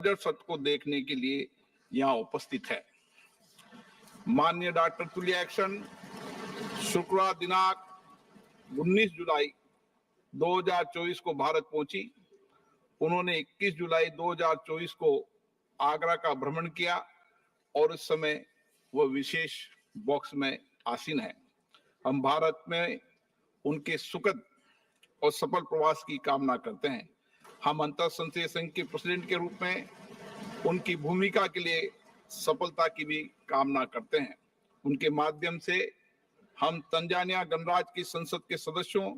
Budget सत्र को देखने के लिए यहाँ उपस्थित है। माननीय डॉक्टर तुल्या एक्शन शुक्रवार दिनांक 19 जुलाई 2024 को भारत पहुंची। उन्होंने 21 जुलाई 2024 को आगरा का भ्रमण किया और इस समय वह विशेष बॉक्स में आसीन है। हम भारत में उनके सुखद और सफल प्रवास की कामना करते हैं। हम अंतरसंघीय संघ के प्रेसिडेंट के रूप में उनकी भूमिका के लिए सफलता की भी कामना करते हैं। उनके माध्यम से हम तंजानिया गणराज्य की संसद के सदस्यों,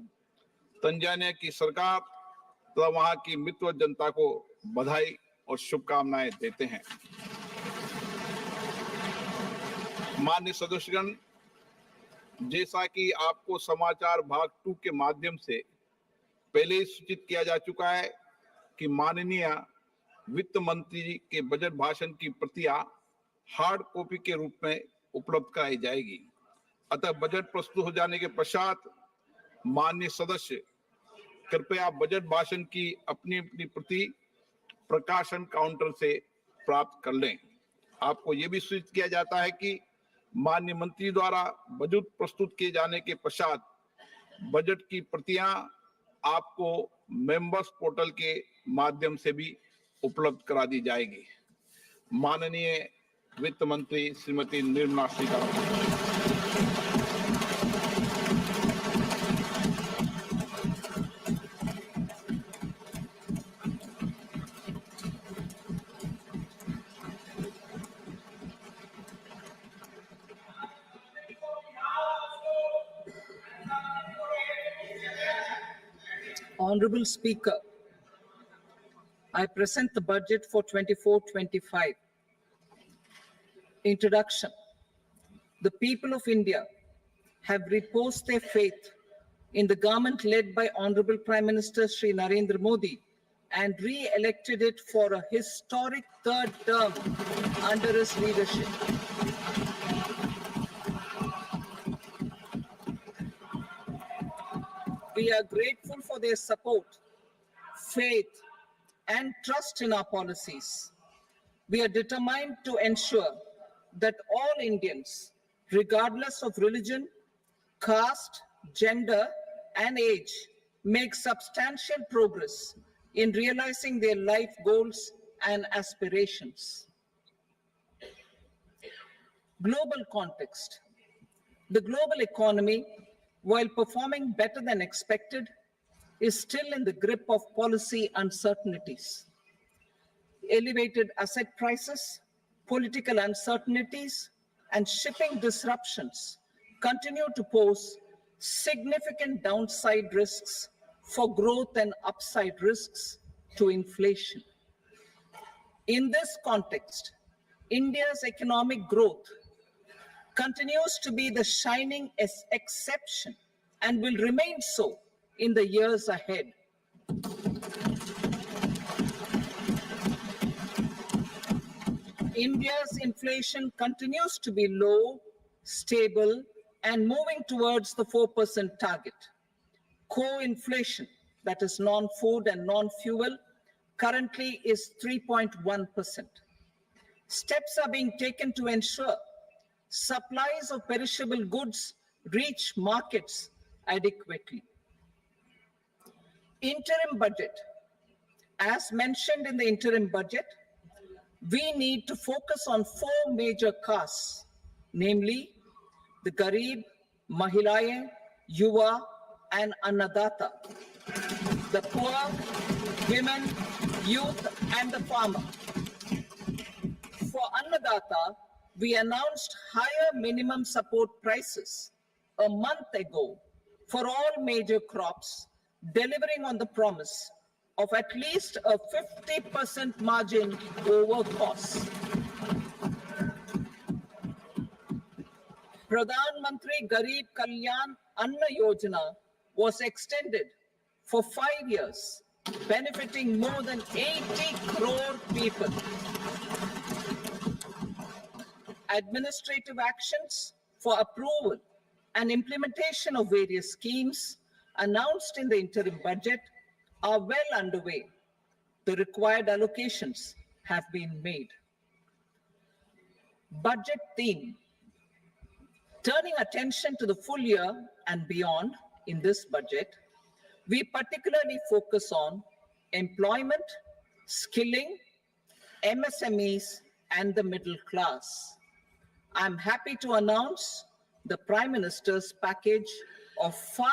तंजानिया की सरकार तथा वहां की मित्र जनता को बधाई और शुभकामनाएं देते हैं। माननीय सदस्यगण, जैसा कि आपको समाचार भाग 2 के माध्यम से पहले ही सूचित किया जा चुका है कि माननीय वित्त मंत्री के बजट भाषण की प्रतियां हार्ड कॉपी के रूप में उपलब्ध कराई जाएगी। अतः बजट प्रस्तुत हो जाने के पश्चात माननीय सदस्य कृपया बजट भाषण की अपनी अपनी प्रति प्रकाशन काउंटर से प्राप्त कर लें। आपको यह भी सूचित किया जाता है कि माननीय मंत्री द्वारा बजट प्रस्तुत किए जाने के पश्चात बजट की प्रतियां आपको मेंबर्स पोर्टल के माध्यम से भी उपलब्ध करा दी जाएगी। माननीय वित्त मंत्री Shrimati Nirmala Sitharaman. Honorable Speaker, I present the budget for 24-25. Introduction. The people of India have reposed their faith in the government led by Honorable Prime Minister Shri Narendra Modi and re-elected it for a historic third term under his leadership. We are grateful for their support, faith, and trust in our policies. We are determined to ensure that all Indians, regardless of religion, caste, gender, and age, make substantial progress in realizing their life goals and aspirations. Global context. The global economy, while performing better than expected, is still in the grip of policy uncertainties. Elevated asset prices, political uncertainties, and shipping disruptions continue to pose significant downside risks for growth and upside risks to inflation. In this context, India's economic growth continues to be the shining exception and will remain so in the years ahead. India's inflation continues to be low, stable, and moving towards the 4% target. Core inflation, that is non-food and non-fuel, currently is 3.1%. Steps are being taken to ensure supplies of perishable goods reach markets adequately. Interim budget. As mentioned in the interim budget, we need to focus on 4 major castes, namely the Garib, Mahilaye, Yuva, and Annadata, the poor, women, youth, and the farmer. For Annadata, we announced higher minimum support prices a month ago for all major crops, delivering on the promise of at least a 50% margin over costs. Pradhan Mantri Garib Kalyan Anna Yojana was extended for 5 years, benefiting more than 80 crore people. Administrative actions for approval and implementation of various schemes announced in the interim budget are well underway. The required allocations have been made. Budget theme. Turning attention to the full year and beyond in this budget, we particularly focus on employment, skilling, MSMEs, and the middle class. I'm happy to announce the Prime Minister's package of 5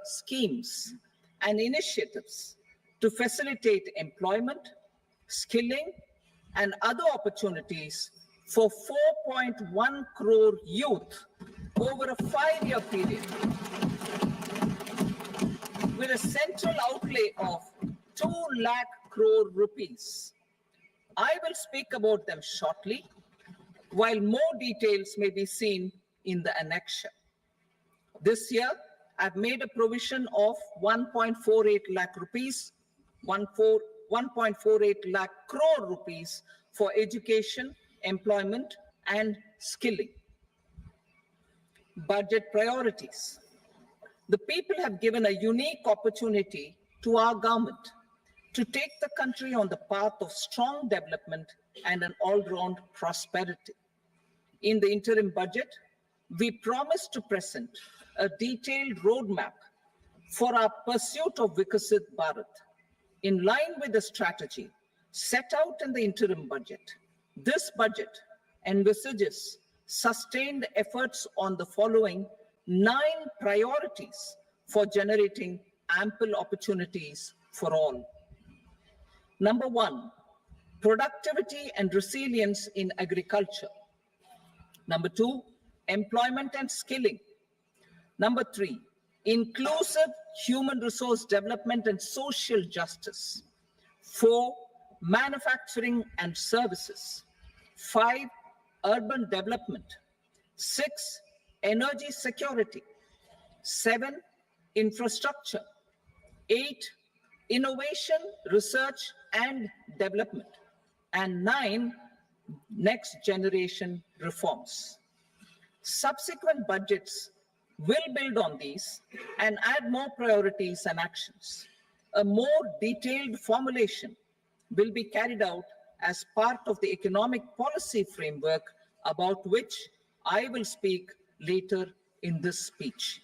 schemes and initiatives to facilitate employment, skilling, and other opportunities for 4.1 crore youth over a 5-year period, with a central outlay of 2 lakh crore rupees. I will speak about them shortly, while more details may be seen in the annexure. This year, I've made a provision of 1.48 lakh rupees, 1.48 lakh crore rupees for education, employment, and skilling. Budget priorities. The people have given a unique opportunity to our government to take the country on the path of strong development and an all-round prosperity. In the interim budget, we promise to present a detailed roadmap for our pursuit of Vikasit Bharat. In line with the strategy set out in the interim budget, this budget envisages sustained efforts on the following 9 priorities for generating ample opportunities for all. Number 1, productivity and resilience in agriculture. Number 2, employment and skilling. Number 3, inclusive human resource development and social justice. 4, manufacturing and services. 5, urban development. 6, energy security. 7, infrastructure. 8, innovation, research and development. And 9, next generation reforms. Subsequent budgets will build on these and add more priorities and actions. A more detailed formulation will be carried out as part of the economic policy framework, about which I will speak later in this speech.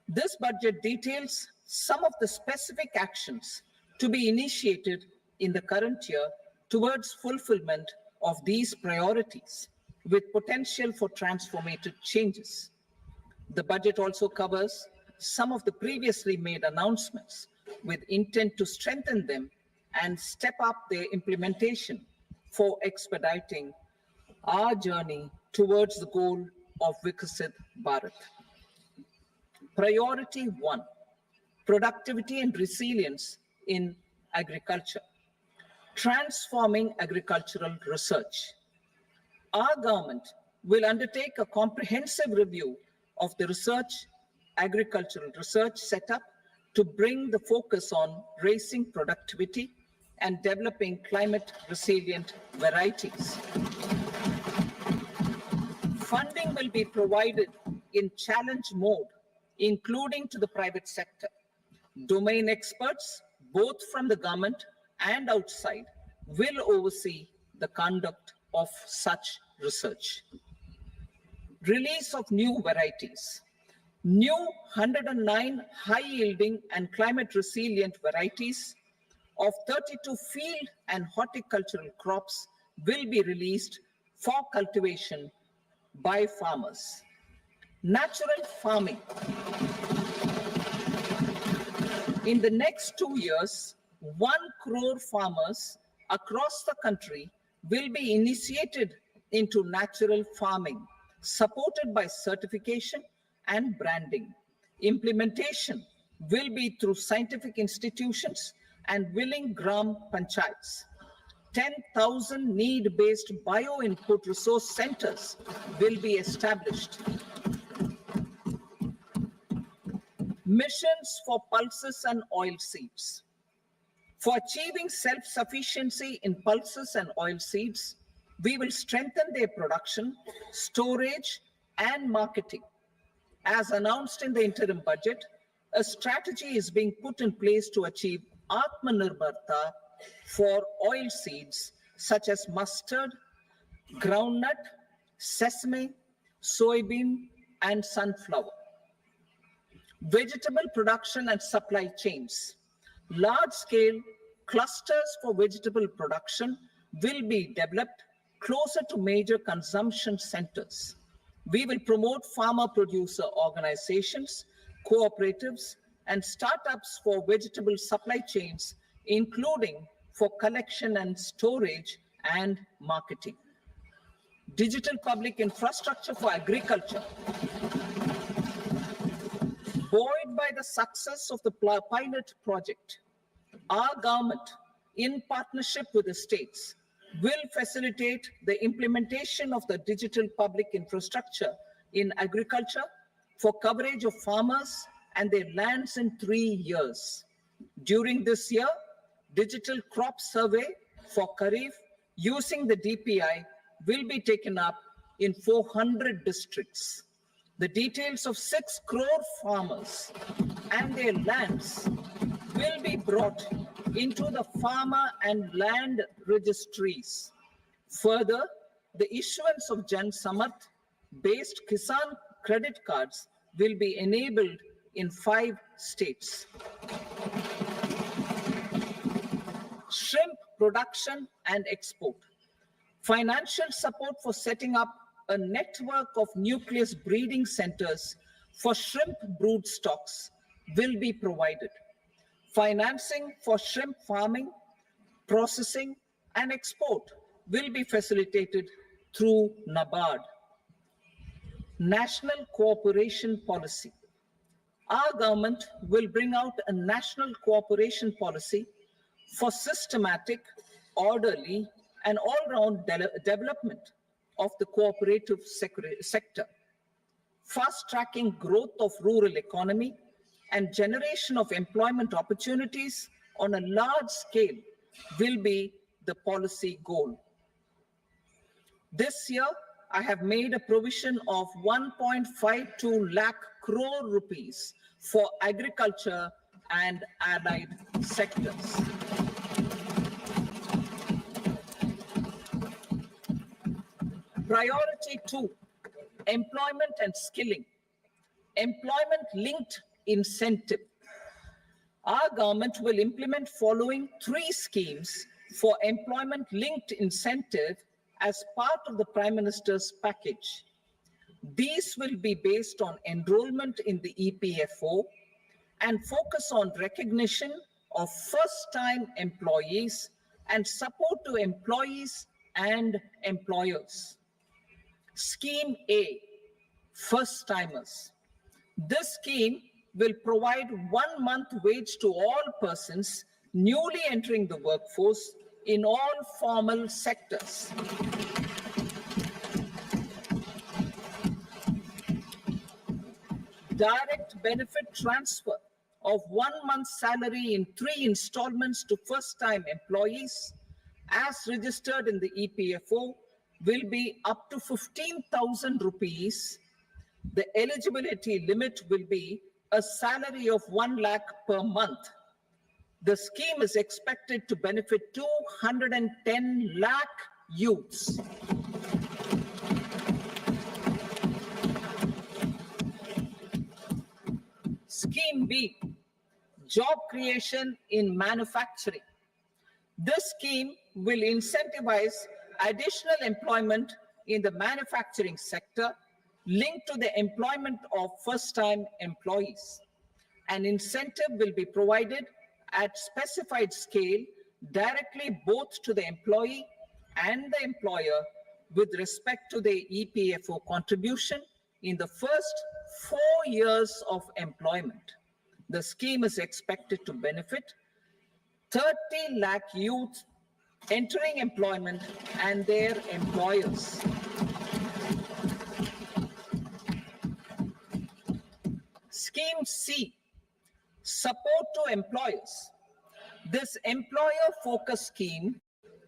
This budget details some of the specific actions to be initiated in the current year towards fulfillment of these priorities, with potential for transformative changes. The budget also covers some of the previously made announcements with intent to strengthen them and step up their implementation for expediting our journey towards the goal of Vikasit Bharat. Priority 1, productivity and resilience in agriculture. Transforming agricultural research. Our government will undertake a comprehensive review of the agricultural research setup to bring the focus on raising productivity and developing climate resilient varieties. Funding will be provided in challenge mode, including to the private sector. Domain experts, both from the government and outside, will oversee the conduct of such research. Release of new varieties. New 109 high-yielding and climate-resilient varieties of 32 field and horticultural crops will be released for cultivation by farmers. Natural farming. In the next 2 years, 1 crore farmers across the country will be initiated into natural farming, supported by certification and branding. Implementation will be through scientific institutions and willing gram panchayats. 10,000 need-based bio-input resource centers will be established. Missions for pulses and oilseeds. For achieving self-sufficiency in pulses and oilseeds, we will strengthen their production, storage, and marketing. As announced in the interim budget, a strategy is being put in place to achieve Atmanirbharta for oil seeds such as mustard, groundnut, sesame, soybean, and sunflower. Vegetable production and supply chains. Large-scale clusters for vegetable production will be developed closer to major consumption centers. We will promote farmer-producer organizations, cooperatives, and startups for vegetable supply chains, including for collection and storage and marketing. Digital public infrastructure for agriculture. Buoyed by the success of the pilot project, our government, in partnership with the states, will facilitate the implementation of the digital public infrastructure in agriculture for coverage of farmers and their lands in 3 years. During this year, digital crop survey for Kharif using the DPI will be taken up in 400 districts. The details of 6 crore farmers and their lands will be brought into the farmer and land registries. Further, the issuance of Jan Samarth based Kisan credit cards will be enabled in 5 states. Shrimp production and export. Financial support for setting up a network of nucleus breeding centers for shrimp brood stocks will be provided. Financing for shrimp farming, processing, and export will be facilitated through NABARD. National cooperation policy. Our government will bring out a national cooperation policy for systematic, orderly, and all-round development of the cooperative sector, fast-tracking growth of rural economy and generation of employment opportunities on a large scale will be the policy goal. This year, I have made a provision of 1.52 lakh crore rupees for agriculture and allied sectors. Priority 2, employment and skilling. Employment-linked incentive. Our government will implement following 3 schemes for employment-linked incentive as part of the Prime Minister's package. These will be based on enrollment in the EPFO and focus on recognition of first-time employees and support to employees and employers. Scheme A, first-timers. This scheme will provide 1 month wage to all persons newly entering the workforce in all formal sectors. Direct benefit transfer of 1 month's salary in 3 installments to first-time employees as registered in the EPFO will be up to 15,000 rupees. The eligibility limit will be a salary of 1 lakh per month. The scheme is expected to benefit 210 lakh youths. Scheme B, job creation in manufacturing. This scheme will incentivize additional employment in the manufacturing sector linked to the employment of first-time employees. An incentive will be provided at specified scale directly both to the employee and the employer with respect to the EPFO contribution in the first 4 years of employment. The scheme is expected to benefit 30 lakh youth entering employment and their employers. Scheme C, support to employers. This employer-focused scheme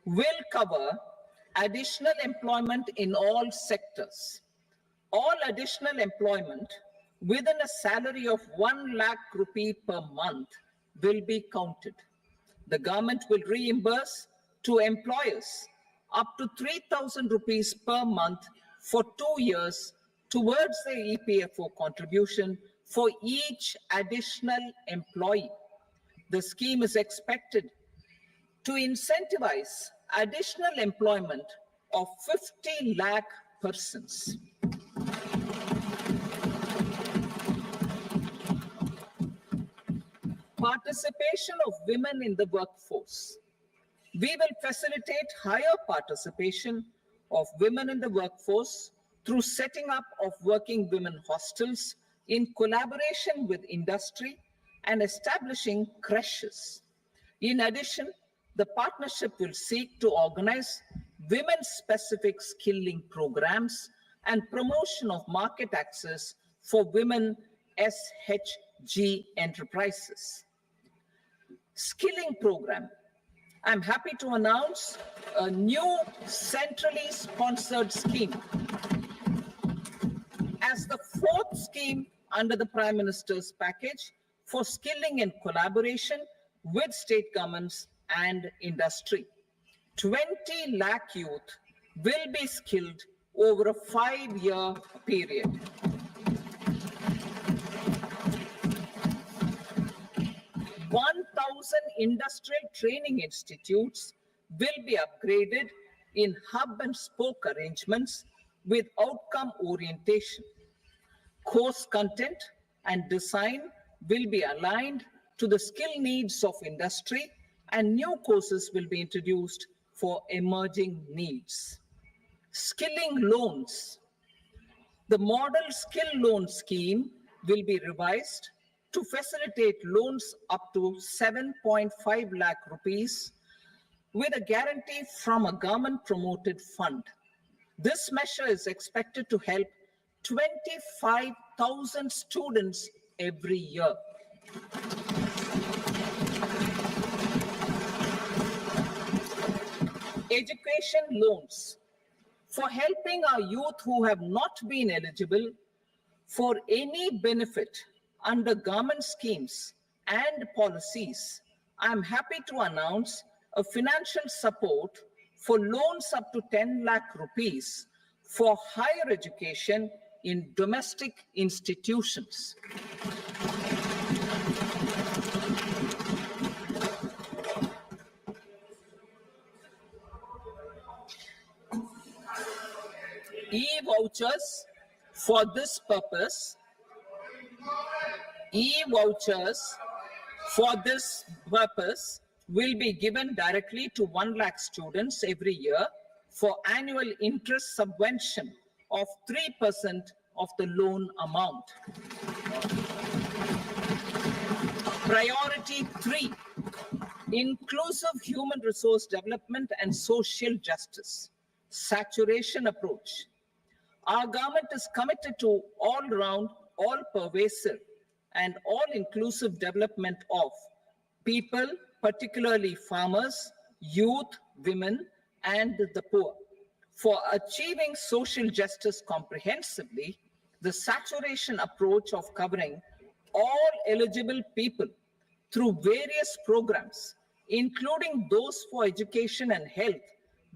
will cover additional employment in all sectors. All additional employment within a salary of 1 lakh rupee per month will be counted. The government will reimburse to employers up to 3,000 rupees per month for 2 years towards the EPFO contribution for each additional employee. The scheme is expected to incentivize additional employment of 50 lakh persons. Participation of women in the workforce. We will facilitate higher participation of women in the workforce through setting up of working women hostels in collaboration with industry and establishing creches. In addition, the partnership will seek to organize women-specific skilling programs and promotion of market access for women SHG enterprises. Skilling program. I'm happy to announce a new centrally sponsored scheme as the fourth scheme under the Prime Minister's package for skilling in collaboration with state governments and industry. 20 lakh youth will be skilled over a 5-year period. Industrial training institutes will be upgraded in hub and spoke arrangements with outcome orientation. Course content and design will be aligned to the skill needs of industry, and new courses will be introduced for emerging needs. Skilling loans. The model skill loan scheme will be revised to facilitate loans up to 7.5 lakh rupees with a guarantee from a government-promoted fund. This measure is expected to help 25,000 students every year. Education loans. For helping our youth who have not been eligible for any benefit under government schemes and policies, I'm happy to announce a financial support for loans up to 10 lakh rupees for higher education in domestic institutions. E-vouchers for this purpose. E-vouchers for this purpose will be given directly to 1 lakh students every year for annual interest subvention of 3% of the loan amount. Priority 3, inclusive human resource development and social justice. Saturation approach. Our government is committed to all-round, all-pervasive, and all-inclusive development of people, particularly farmers, youth, women, and the poor. For achieving social justice comprehensively, the saturation approach of covering all eligible people through various programs, including those for education and health,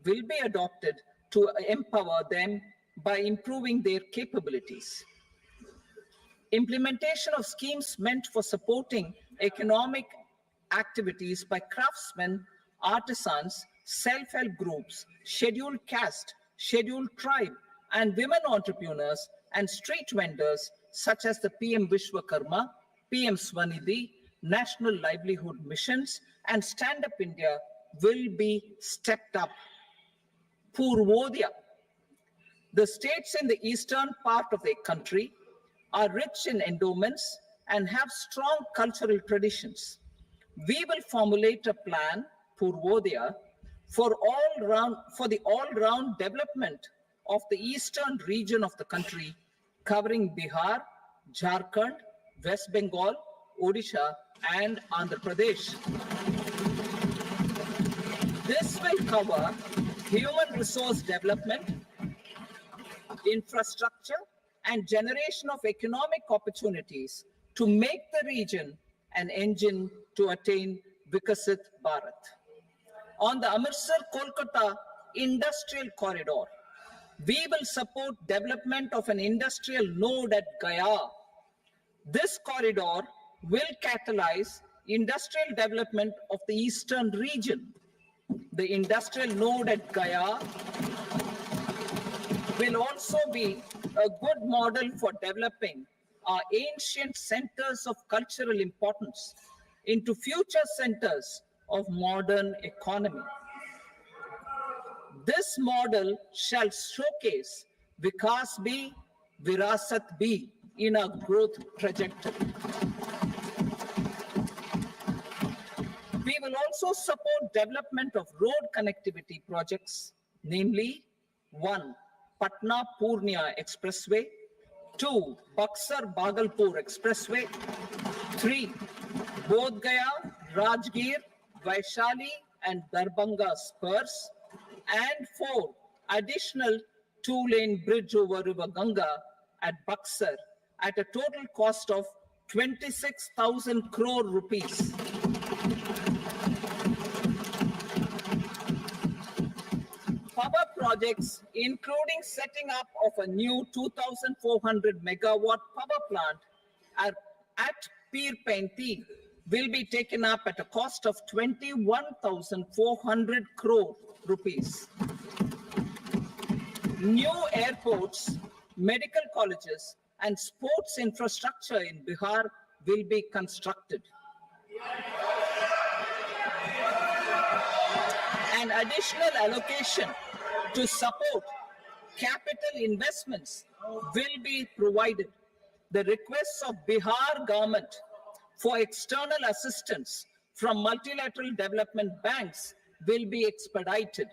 will be adopted to empower them by improving their capabilities. Implementation of schemes meant for supporting economic activities by craftsmen, artisans, self-help groups, scheduled caste, scheduled tribe, and women entrepreneurs and street vendors such as the PM Vishwakarma, PM Swanidhi, National Livelihood Missions, and Stand Up India will be stepped up. Purvodaya. The states in the eastern part of the country are rich in endowments and have strong cultural traditions. We will formulate a plan, Purvodaya, for the all-round development of the eastern region of the country, covering Bihar, Jharkhand, West Bengal, Odisha, and Andhra Pradesh. This will cover human resource development, infrastructure, and generation of economic opportunities to make the region an engine to attain Vikasit Bharat. On the Amritsar-Kolkata Industrial Corridor, we will support development of an industrial node at Gaya. This corridor will catalyze industrial development of the eastern region. The industrial node at Gaya will also be a good model for developing our ancient centers of cultural importance into future centers of modern economy. This model shall showcase Vikas B, Virasat B in our growth trajectory. We will also support development of road connectivity projects, namely 1. Patna-Purnia Expressway, 2. Buxar-Bhagalpur Expressway, 3. Bodh Gaya, Rajgir, Vaishali and Darbhanga spurs, and 4. Additional 2-lane bridge over River Ganga at Buxar at a total cost of 26,000 crore rupees. Power projects, including setting up of a new 2,400 megawatt power plant at Pir Painti, will be taken up at a cost of 21,400 crore rupees. New airports, medical colleges, and sports infrastructure in Bihar will be constructed. An additional allocation to support capital investments will be provided. The requests of Bihar government for external assistance from multilateral development banks will be expedited.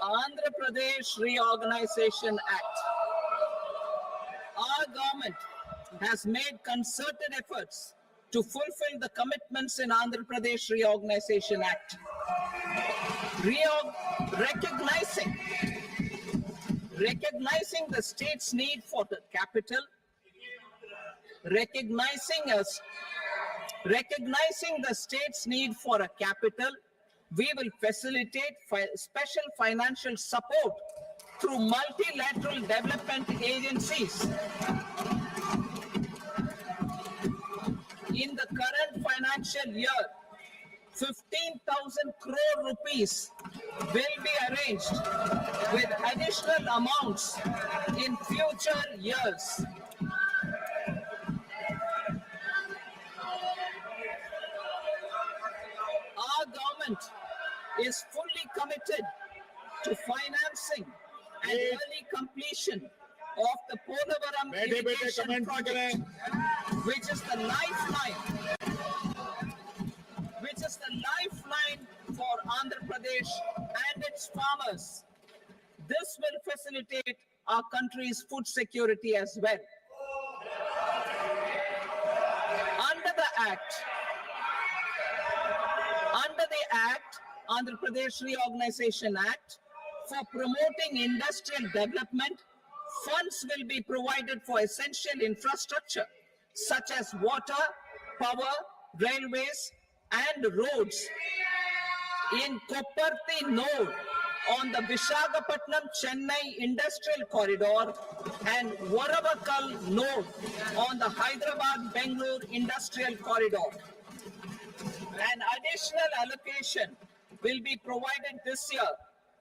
Andhra Pradesh Reorganization Act. Our government has made concerted efforts to fulfill the commitments in Andhra Pradesh Reorganization Act. Recognizing the state's need for the capital, recognizing the state's need for a capital, we will facilitate special financial support through multilateral development agencies. In the current financial year, 15,000 crore rupees will be arranged with additional amounts in future years. Our government is fully committed to financing and early completion of the Polavaram irrigation project, which is the lifeline for Andhra Pradesh and its farmers. This will facilitate our country's food security as well. Under the Act, Andhra Pradesh Reorganization Act, for promoting industrial development, funds will be provided for essential infrastructure such as water, power, railways, and roads. In Kopparthi node on the Visakhapatnam-Chennai Industrial Corridor and Varavakal node on the Hyderabad-Bengaluru Industrial Corridor. An additional allocation will be provided this year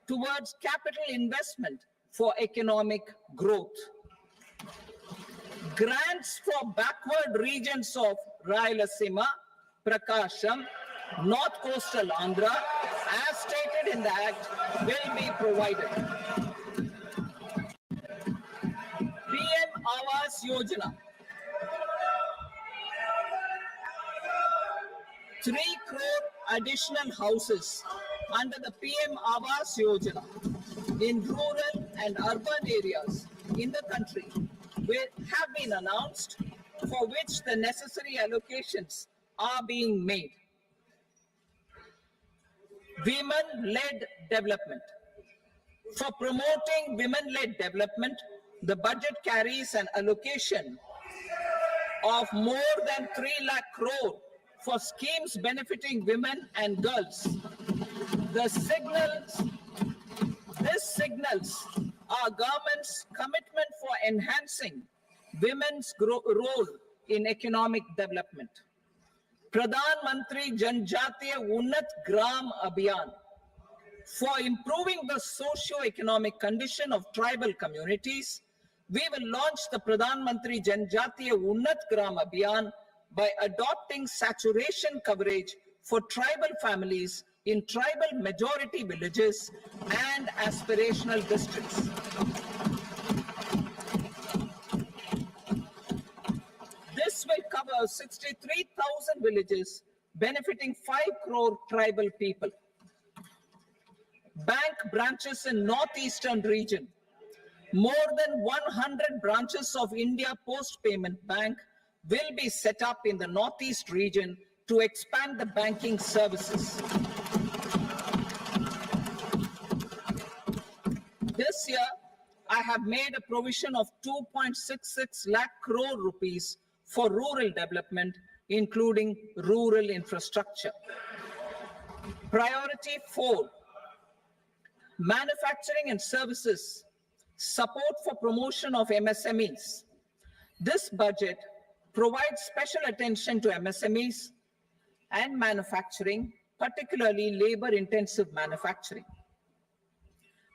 towards capital investment for economic growth. Grants for backward regions of Rayalaseema, Prakasham, North Coastal Andhra, as stated in the Act, will be provided. PM Awas Yojana. 3 crore additional houses under the PM Awas Yojana in rural and urban areas in the country have been announced, for which the necessary allocations are being made. Women-led development. For promoting women-led development, The budget carries an allocation of more than 3 lakh crore for schemes benefiting women and girls. This signals our government's commitment for enhancing women's role in economic development. Pradhan Mantri Janjatiya Unnat Gram Abhiyan, for improving the socio-economic condition of tribal communities, we will launch the Pradhan Mantri Janjatiya Unnat Gram Abhiyan by adopting saturation coverage for tribal families in tribal majority villages and aspirational districts. This will cover 63,000 villages benefiting 5 crore tribal people. Bank branches in northeastern region. More than 100 branches of India Post Payment Bank will be set up in the northeast region to expand the banking services. This year, I have made a provision of 2.66 lakh crore rupees for rural development, including rural infrastructure. Priority 4, manufacturing and services, support for promotion of MSMEs. This budget provides special attention to MSMEs and manufacturing, particularly labor-intensive manufacturing.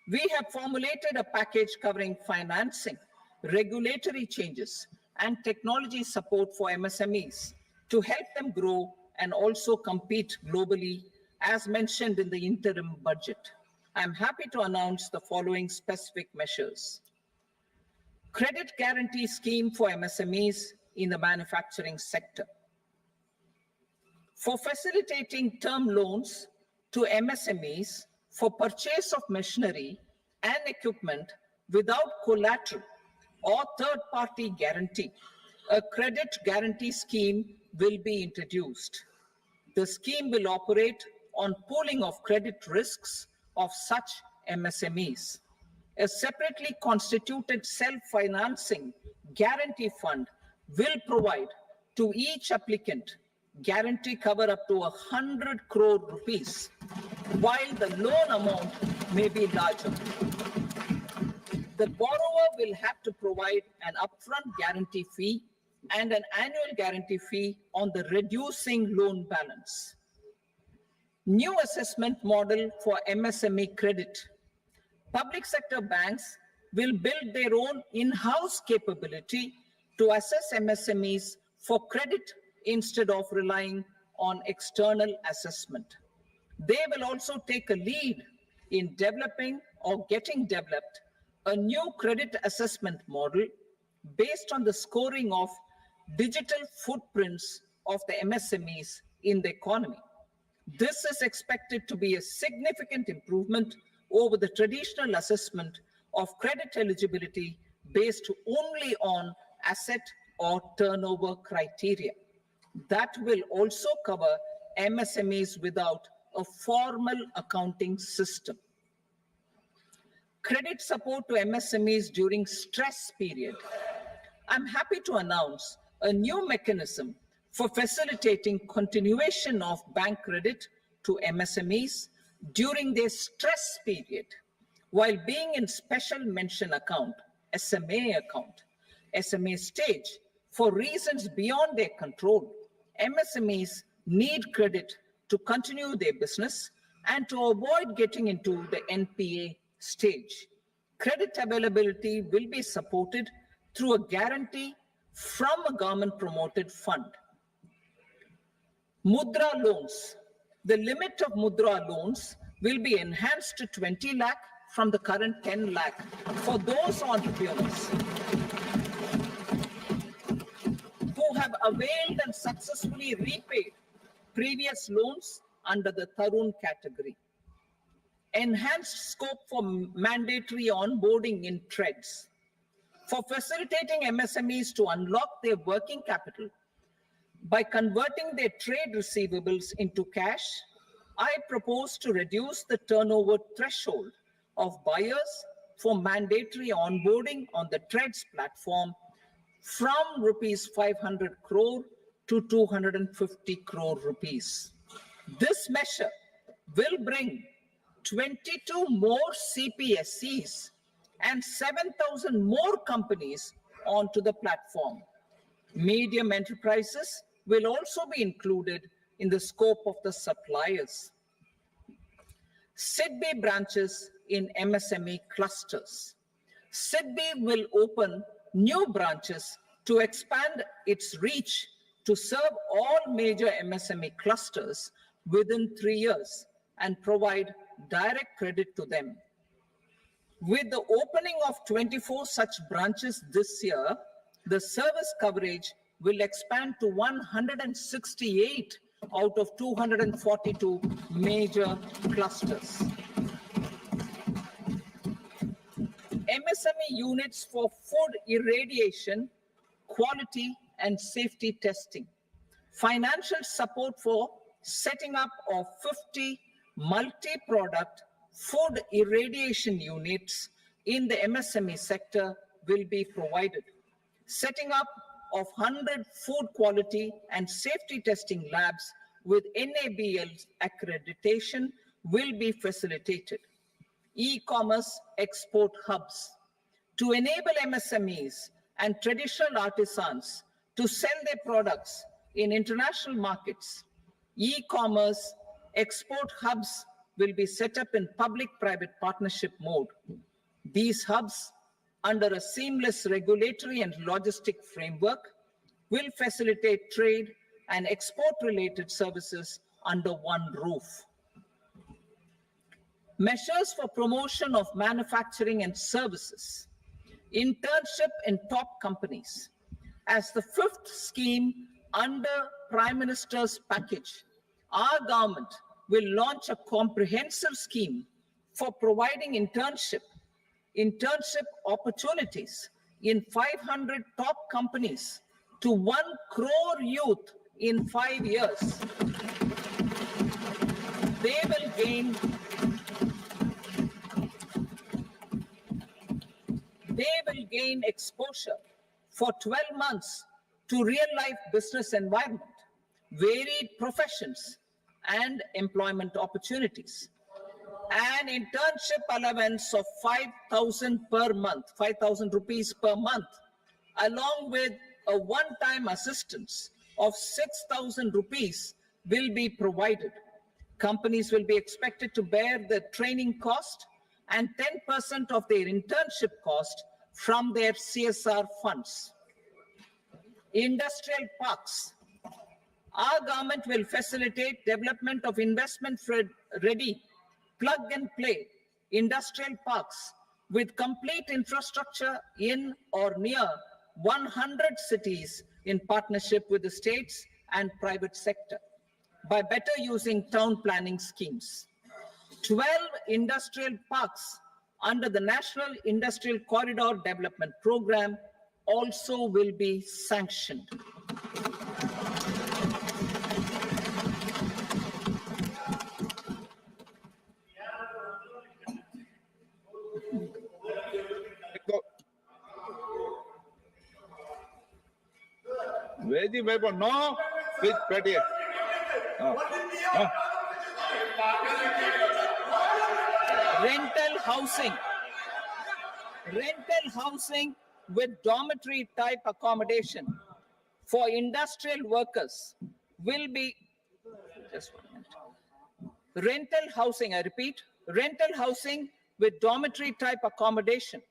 We have formulated a package covering financing, regulatory changes, and technology support for MSMEs to help them grow and also compete globally, as mentioned in the interim budget. I'm happy to announce the following specific measures. Credit guarantee scheme for MSMEs in the manufacturing sector. For facilitating term loans to MSMEs for purchase of machinery and equipment without collateral or third-party guarantee, a credit guarantee scheme will be introduced. The scheme will operate on pooling of credit risks of such MSMEs. A separately constituted self-financing guarantee fund will provide to each applicant guarantee cover up to 100 crore rupees, while the loan amount may be larger. The borrower will have to provide an upfront guarantee fee and an annual guarantee fee on the reducing loan balance. New assessment model for MSME credit. Public sector banks will build their own in-house capability to assess MSMEs for credit instead of relying on external assessment. They will also take a lead in developing or getting developed a new credit assessment model based on the scoring of digital footprints of the MSMEs in the economy. This is expected to be a significant improvement over the traditional assessment of credit eligibility based only on asset or turnover criteria. That will also cover MSMEs without a formal accounting system. Credit support to MSMEs during stress period. I'm happy to announce a new mechanism for facilitating continuation of bank credit to MSMEs during their stress period while being in special mention account, SMA stage, for reasons beyond their control. MSMEs need credit to continue their business and to avoid getting into the NPA stage. Credit availability will be supported through a guarantee from a government-promoted fund. Mudra loans. The limit of Mudra loans will be enhanced to 20 lakh from the current 10 lakh for those entrepreneurs who have availed and successfully repaid previous loans under the Tarun category. Enhanced scope for mandatory onboarding in TREDS. For facilitating MSMEs to unlock their working capital by converting their trade receivables into cash, I propose to reduce the turnover threshold of buyers for mandatory onboarding on the TREADS platform from rupees 500 crore to 250 crore rupees. This measure will bring 22 more CPSCs and 7,000 more companies onto the platform. Medium enterprises will also be included in the scope of the suppliers. SIDBI branches in MSME clusters. SIDBI will open new branches to expand its reach to serve all major MSME clusters within 3 years and provide direct credit to them. With the opening of 24 such branches this year, the service coverage will expand to 168 out of 242 major clusters. MSME units for food irradiation, quality and safety testing. Financial support for setting up of 50 multi-product food irradiation units in the MSME sector will be provided. Setting up of 100 food quality and safety testing labs with NABL accreditation will be facilitated. E-commerce export hubs to enable MSMEs and traditional artisans to sell their products in international markets. E-commerce export hubs will be set up in public-private partnership mode. These hubs, under a seamless regulatory and logistic framework, will facilitate trade and export-related services under one roof. Measures for promotion of manufacturing and services. Internship in top companies. As the fifth scheme under Prime Minister's package, our government will launch a comprehensive scheme for providing internship opportunities in 500 top companies to 1 crore youth in 5 years. They will gain exposure for 12 months to real-life business environment, varied professions, and employment opportunities. An internship allowance of 5,000 per month, 5,000 rupees per month, along with a one-time assistance of 6,000 rupees will be provided. Companies will be expected to bear the training cost and 10% of their internship cost from their CSR funds. Industrial parks. Our government will facilitate development of investment-ready, plug-and-play industrial parks with complete infrastructure in or near 100 cities in partnership with the states and private sector by better using town planning schemes. 12 industrial parks under the National Industrial Corridor Development Program also will be sanctioned. Vedi Bebo, no, please, Petty. Rental housing with dormitory type accommodation for industrial workers will be, just 1 minute. Rental housing, I repeat, rental housing with dormitory type accommodation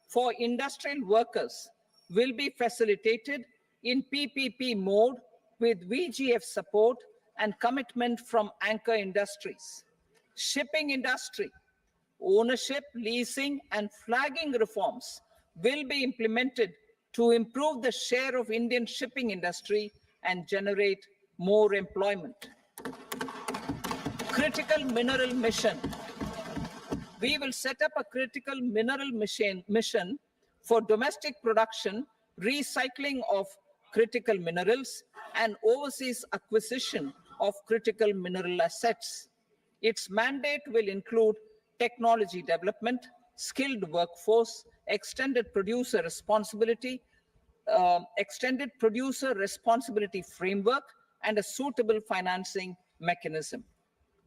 for industrial workers will be facilitated in PPP mode with VGF support and commitment from anchor industries. Shipping industry, ownership, leasing, and flagging reforms will be implemented to improve the share of Indian shipping industry and generate more employment. Critical mineral mission. We will set up a critical mineral mission for domestic production, recycling of critical minerals, and overseas acquisition of critical mineral assets. Its mandate will include technology development, skilled workforce, extended producer responsibility framework, and a suitable financing mechanism.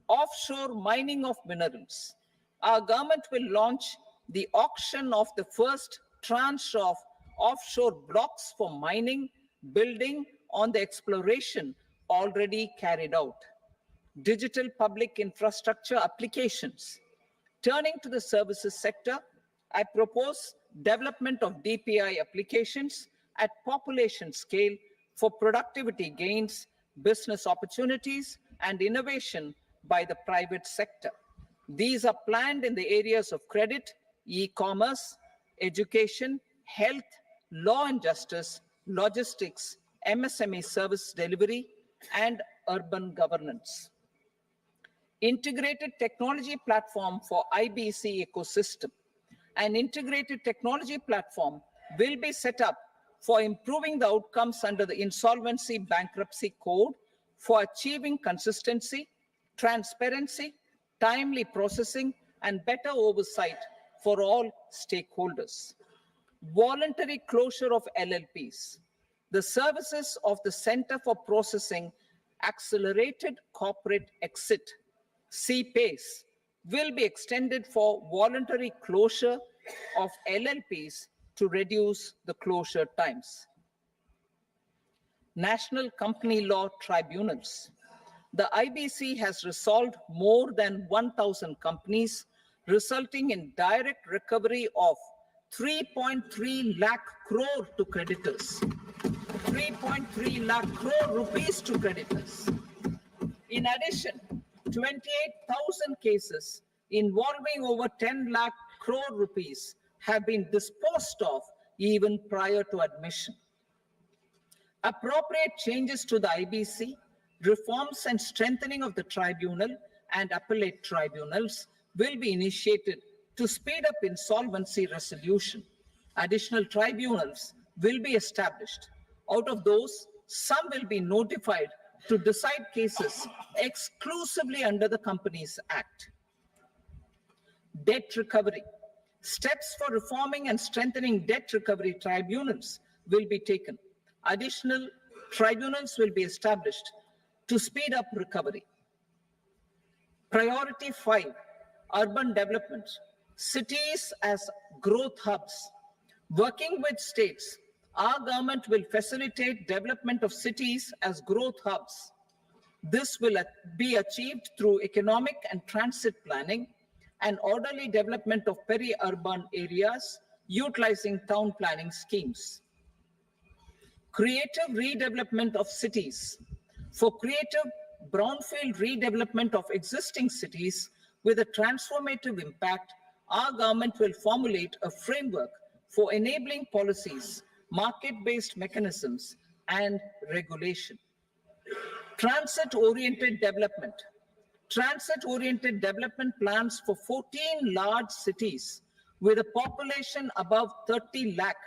Offshore mining of minerals. Our government will launch the auction of the first tranche of offshore blocks for mining, building on the exploration already carried out. Digital public infrastructure applications. Turning to the services sector, I propose development of DPI applications at population scale for productivity gains, business opportunities, and innovation by the private sector. These are planned in the areas of credit, e-commerce, education, health, law and justice, logistics, MSME service delivery, and urban governance. Integrated technology platform for IBC ecosystem. An integrated technology platform will be set up for improving the outcomes under the Insolvency Bankruptcy Code for achieving consistency, transparency, timely processing, and better oversight for all stakeholders. Voluntary closure of LLPs. The services of the Center for Processing Accelerated Corporate Exit, CPACE, will be extended for voluntary closure of LLPs to reduce the closure times. National Company Law Tribunals. The IBC has resolved more than 1,000 companies, resulting in direct recovery of 3.3 lakh crore to creditors. 3.3 lakh crore rupees to creditors. In addition, 28,000 cases involving over 10 lakh crore rupees have been disposed of even prior to admission. Appropriate changes to the IBC, reforms and strengthening of the tribunal and appellate tribunals will be initiated to speed up insolvency resolution. Additional tribunals will be established. Out of those, some will be notified to decide cases exclusively under the Companies Act. Debt recovery. Steps for reforming and strengthening debt recovery tribunals will be taken. Additional tribunals will be established to speed up recovery. Priority 5, urban development. Cities as growth hubs. Working with states, our government will facilitate development of cities as growth hubs. This will be achieved through economic and transit planning and orderly development of peri-urban areas utilizing town planning schemes. Creative redevelopment of cities. For creative brownfield redevelopment of existing cities with a transformative impact, our government will formulate a framework for enabling policies, market-based mechanisms, and regulation. Transit-oriented development. Transit-oriented development plans for 14 large cities with a population above 30 lakh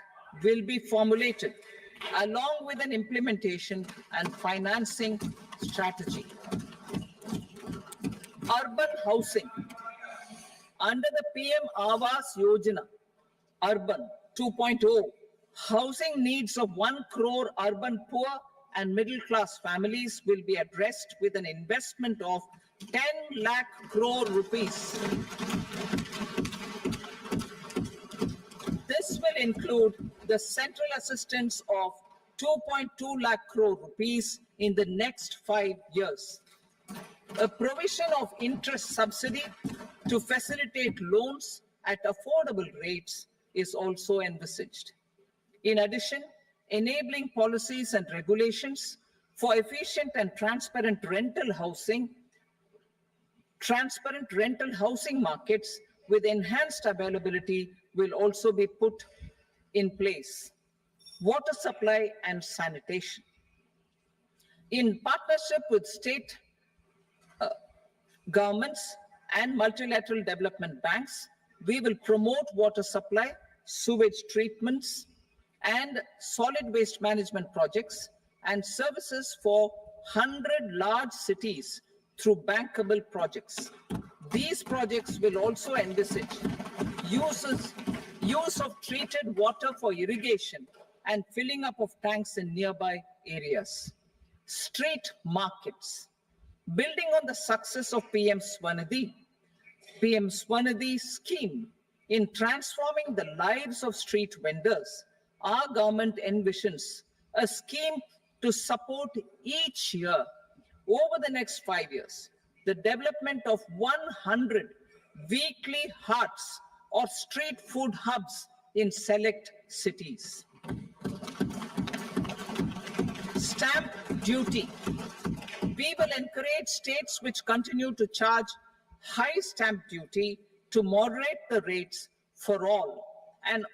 will be formulated, along with an implementation and financing strategy. Urban housing. Under the PM Awas Yojana, Urban 2.0, housing needs of 1 crore urban poor and middle-class families will be addressed with an investment of 10 lakh crore rupees. This will include the central assistance of 2.2 lakh crore rupees in the next 5 years. A provision of interest subsidy to facilitate loans at affordable rates is also envisaged. In addition, enabling policies and regulations for efficient and transparent rental housing markets with enhanced availability will also be put in place. Water supply and sanitation. In partnership with state governments and multilateral development banks, we will promote water supply, sewage treatments, and solid waste management projects and services for 100 large cities through bankable projects. These projects will also envisage use of treated water for irrigation and filling up of tanks in nearby areas. Street markets. Building on the success of PM Swanidhi scheme in transforming the lives of street vendors, our government envisions a scheme to support each year over the next 5 years the development of 100 weekly hearts or street food hubs in select cities. Stamp duty. We will encourage states which continue to charge high stamp duty to moderate the rates for all and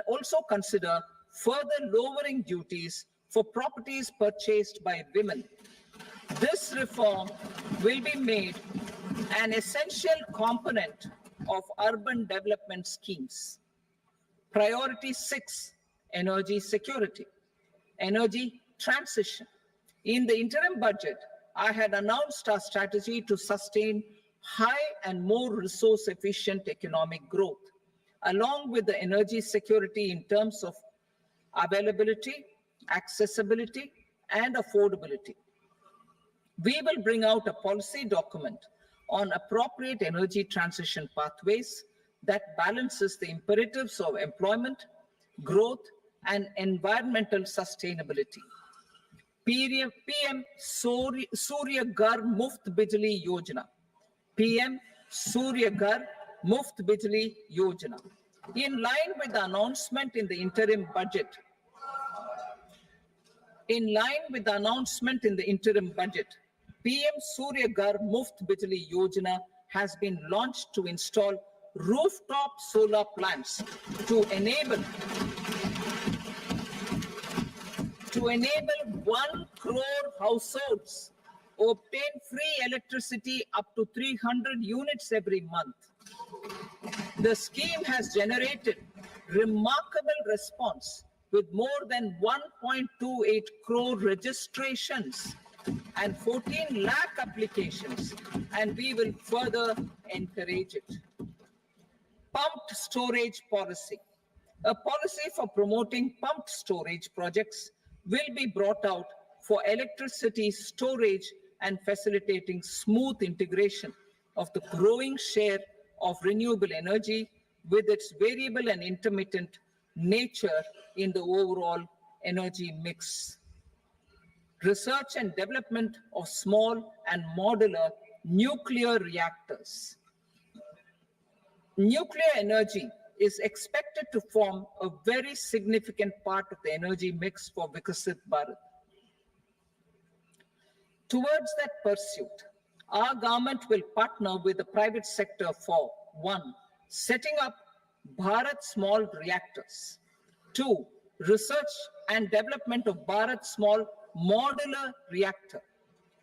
also consider further lowering duties for properties purchased by women. This reform will be made an essential component of urban development schemes. Priority 6, energy security, energy transition. In the interim budget, I had announced our strategy to sustain high and more resource efficient economic growth, along with the energy security in terms of availability, accessibility, and affordability. We will bring out a policy document on appropriate energy transition pathways that balances the imperatives of employment, growth, and environmental sustainability. PM Surya Ghar Muft Bijli Yojana. PM Surya Ghar Muft Bijli Yojana. In line with the announcement in the interim budget, PM Surya Ghar Muft Bijli Yojana has been launched to install rooftop solar plants to enable 1 crore households obtain free electricity up to 300 units every month. The scheme has generated remarkable response with more than 1.28 crore registrations and 14 lakh applications, and we will further encourage it. Pumped storage policy. A policy for promoting pumped storage projects will be brought out for electricity storage and facilitating smooth integration of the growing share of renewable energy with its variable and intermittent nature in the overall energy mix. Research and development of small and modular nuclear reactors. Nuclear energy is expected to form a very significant part of the energy mix for Vikasit Bharat. Towards that pursuit, our government will partner with the private sector for 1. Setting up Bharat Small Reactors. 2. Research and development of Bharat Small Modular Reactor.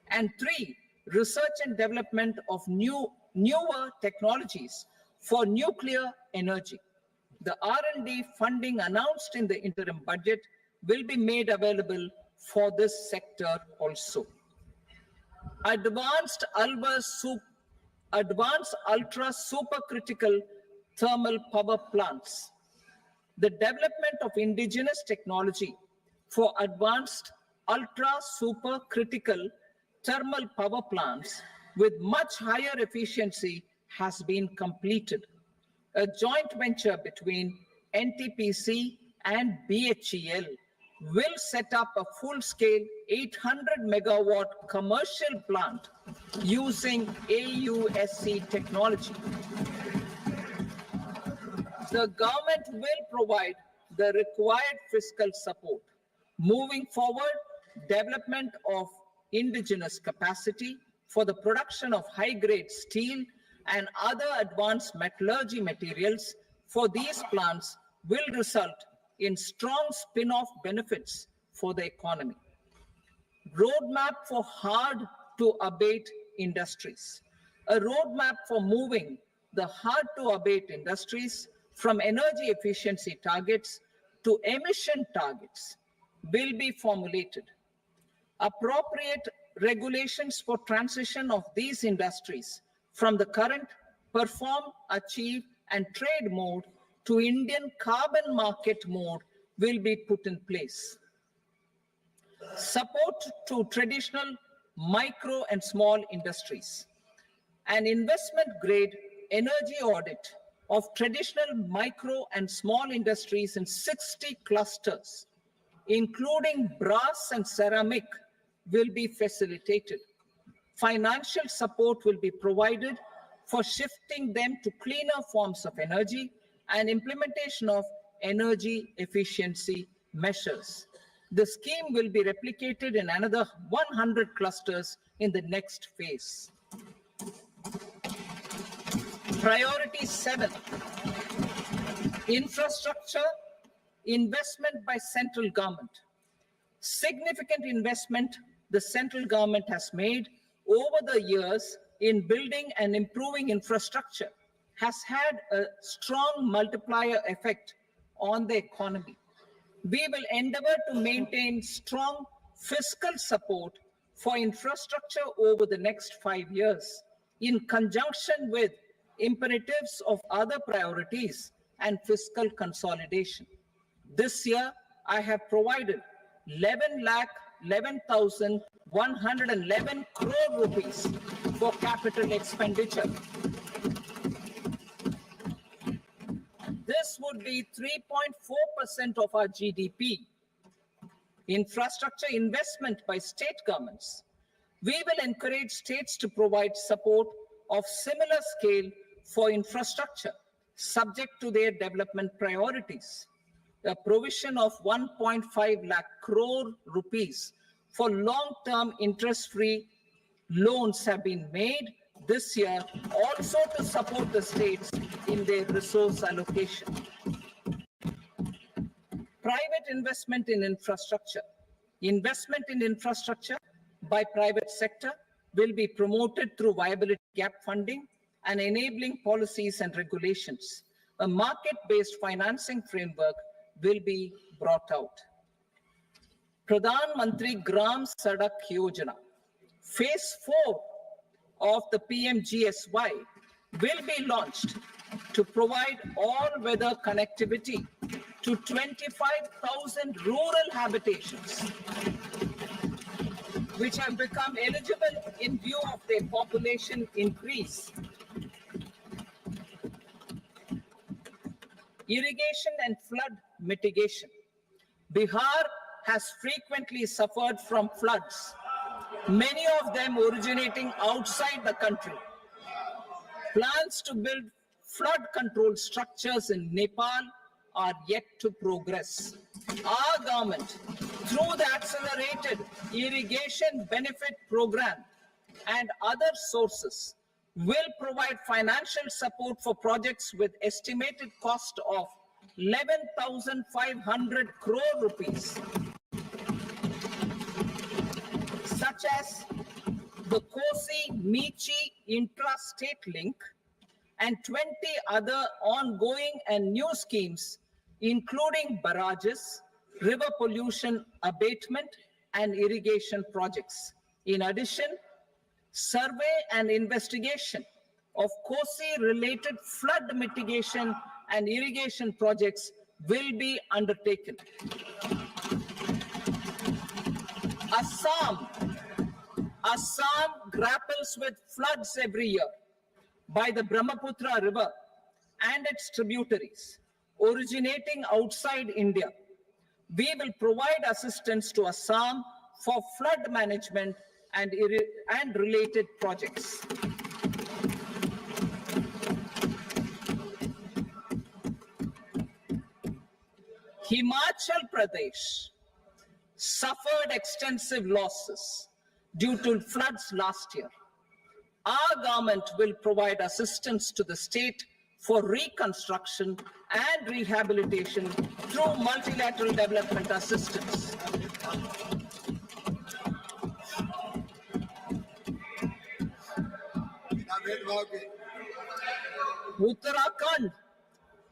And 3. Research and development of newer technologies for nuclear energy. The R&D funding announced in the interim budget will be made available for this sector also. Advanced ultra supercritical thermal power plants. The development of indigenous technology for advanced ultra supercritical thermal power plants with much higher efficiency has been completed. A joint venture between NTPC and BHEL will set up a full-scale 800 megawatt commercial plant using AUSC technology. The government will provide the required fiscal support. Moving forward, development of indigenous capacity for the production of high-grade steel and other advanced metallurgy materials for these plants will result in strong spin-off benefits for the economy. Roadmap for hard-to-abate industries. A roadmap for moving the hard-to-abate industries from energy efficiency targets to emission targets will be formulated. Appropriate regulations for transition of these industries from the current perform, achieve, and trade mode to Indian carbon market mode will be put in place. Support to traditional micro and small industries. An investment-grade energy audit of traditional micro and small industries in 60 clusters, including brass and ceramic, will be facilitated. Financial support will be provided for shifting them to cleaner forms of energy and implementation of energy efficiency measures. The scheme will be replicated in another 100 clusters in the next phase. Priority 7, infrastructure investment by central government. Significant investment the central government has made over the years in building and improving infrastructure has had a strong multiplier effect on the economy. We will endeavor to maintain strong fiscal support for infrastructure over the next 5 years in conjunction with imperatives of other priorities and fiscal consolidation. This year, I have provided 11,11,111 crore rupees for capital expenditure. This would be 3.4% of our GDP. Infrastructure investment by state governments. We will encourage states to provide support of similar scale for infrastructure, subject to their development priorities. A provision of 1.5 lakh crore rupees for long-term interest-free loans have been made this year also to support the states in their resource allocation. Private investment in infrastructure. Investment in infrastructure by private sector will be promoted through viability gap funding and enabling policies and regulations. A market-based financing framework will be brought out. Pradhan Mantri Gram Sadak Yojana, phase 4 of the PMGSY will be launched to provide all-weather connectivity to 25,000 rural habitations, which have become eligible in view of their population increase. Irrigation and flood mitigation. Bihar has frequently suffered from floods, many of them originating outside the country. Plans to build flood control structures in Nepal are yet to progress. Our government, through the accelerated irrigation benefit program and other sources, will provide financial support for projects with estimated cost of 11,500 crore rupees, such as the Kosi-Michi intra-state link and 20 other ongoing and new schemes, including barrages, river pollution abatement, and irrigation projects. In addition, survey and investigation of Kosi-related flood mitigation and irrigation projects will be undertaken. Assam grapples with floods every year by the Brahmaputra River and its tributaries originating outside India. We will provide assistance to Assam for flood management and related projects. Himachal Pradesh suffered extensive losses due to floods last year. Our government will provide assistance to the state for reconstruction and rehabilitation through multilateral development assistance.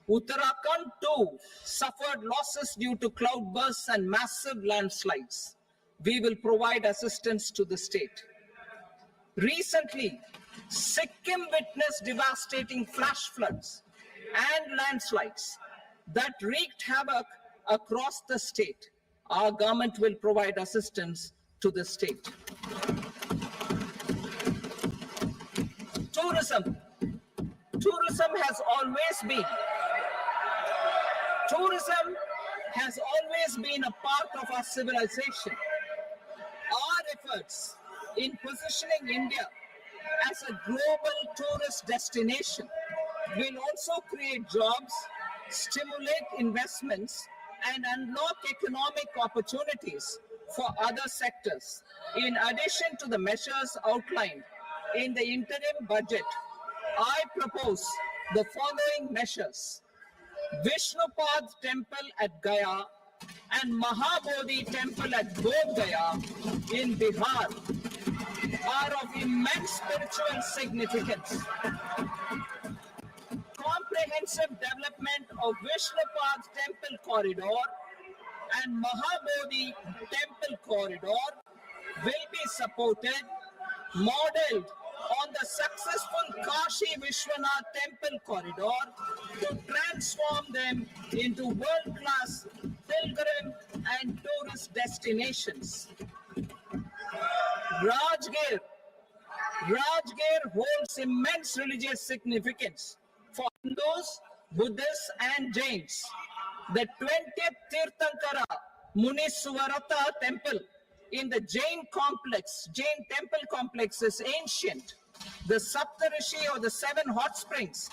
Uttarakhand too suffered losses due to cloudbursts and massive landslides. We will provide assistance to the state. Recently, Sikkim witnessed devastating flash floods and landslides that wreaked havoc across the state, our government will provide assistance to the state. Tourism. Tourism has always been a part of our civilization. Our efforts in positioning India as a global tourist destination will also create jobs, stimulate investments, and unlock economic opportunities for other sectors. In addition to the measures outlined in the interim budget, I propose the following measures. Vishnupad Temple at Gaya and Mahabodhi Temple at Bodh Gaya in Bihar are of immense spiritual significance. Comprehensive development of Vishnupad Temple Corridor and Mahabodhi Temple Corridor will be supported, modeled on the successful Kashi Vishwanath Temple Corridor to transform them into world-class pilgrim and tourist destinations. Rajgir holds immense religious significance for Hindus, Buddhists, and Jains. The 20th Tirthankara Muniswarata Temple in the Jain temple complex is ancient. The Saptarishi, or the 7 hot springs,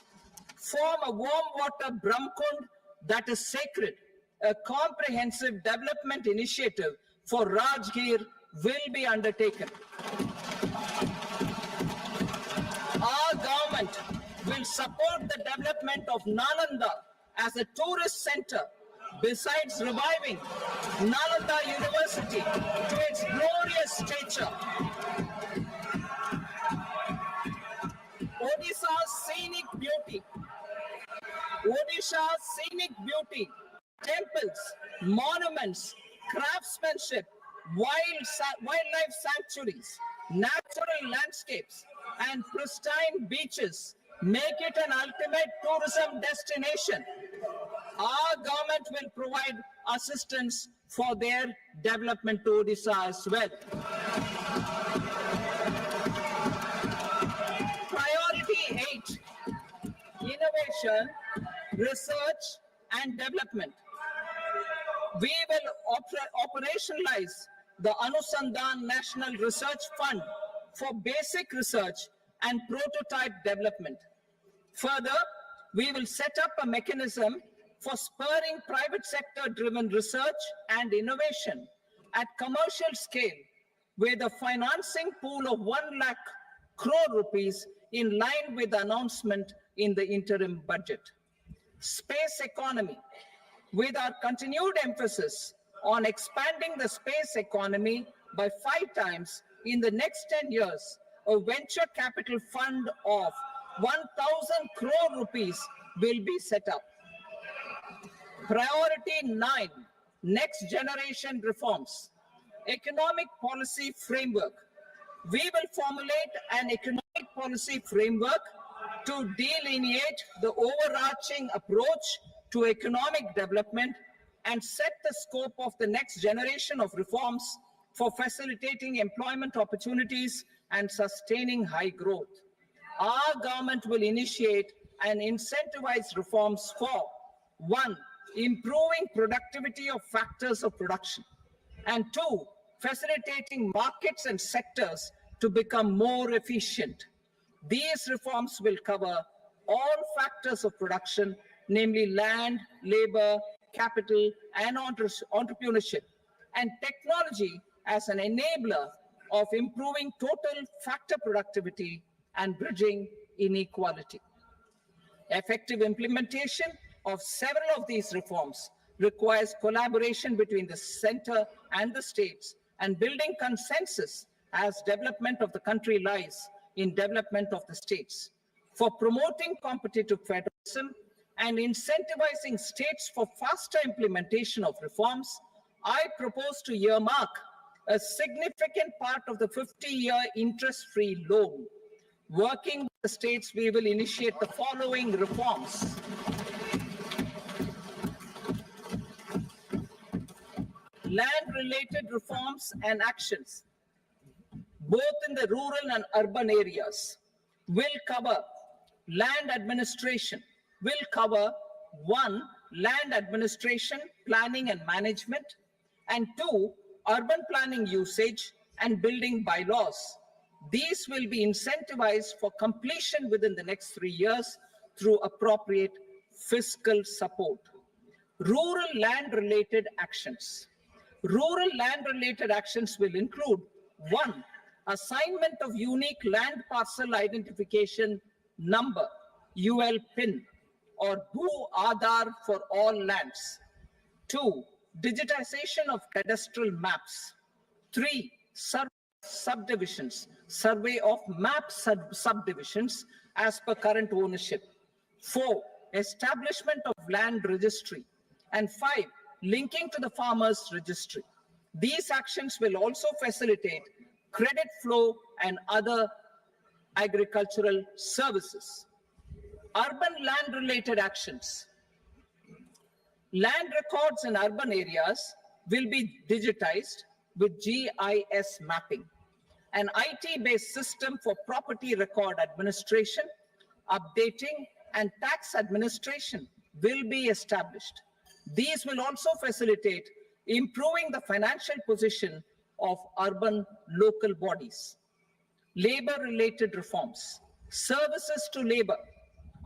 form a warm water Brahmkund that is sacred. A comprehensive development initiative for Rajgir will be undertaken. Our government will support the development of Nalanda as a tourist center, besides reviving Nalanda University to its glorious stature. Odisha's scenic beauty, temples, monuments, craftsmanship, wildlife sanctuaries, natural landscapes, and pristine beaches make it an ultimate tourism destination. Our government will provide assistance for their development to Odisha as well. Priority 8, innovation, research, and development. We will operationalize the Anusandhan National Research Fund for basic research and prototype development. Further, we will set up a mechanism for spurring private sector-driven research and innovation at commercial scale, with a financing pool of 1 lakh crore rupees in line with the announcement in the interim budget. Space economy. With our continued emphasis on expanding the space economy by 5 times in the next 10 years, a venture capital fund of 1,000 crore rupees will be set up. Priority 9, next generation reforms. Economic policy framework. We will formulate an economic policy framework to delineate the overarching approach to economic development and set the scope of the next generation of reforms for facilitating employment opportunities and sustaining high growth. Our government will initiate and incentivize reforms for 1, improving productivity of factors of production, and 2, facilitating markets and sectors to become more efficient. These reforms will cover all factors of production, namely land, labor, capital, and entrepreneurship, and technology as an enabler of improving total factor productivity and bridging inequality. Effective implementation of several of these reforms requires collaboration between the center and the states, and building consensus as development of the country lies in development of the states. For promoting competitive federalism and incentivizing states for faster implementation of reforms, I propose to earmark a significant part of the 50-year interest-free loan Working with the states, we will initiate the following reforms. Land-related reforms and actions, both in the rural and urban areas, will cover land administration, will cover 1, land administration, planning and management, and 2, urban planning usage and building bylaws. These will be incentivized for completion within the next 3 years through appropriate fiscal support. Rural land-related actions. Rural land-related actions will include 1, assignment of unique land parcel identification number, UL PIN, or Bhu-Aadhaar for all lands. 2, digitization of cadastral maps. 3, subdivisions, survey of map subdivisions as per current ownership. 4, establishment of land registry. And 5, linking to the farmers registry. These actions will also facilitate credit flow and other agricultural services. Urban land-related actions. Land records in urban areas will be digitized with GIS mapping. An IT-based system for property record administration, updating, and tax administration will be established. These will also facilitate improving the financial position of urban local bodies. Labor-related reforms. Services to labor.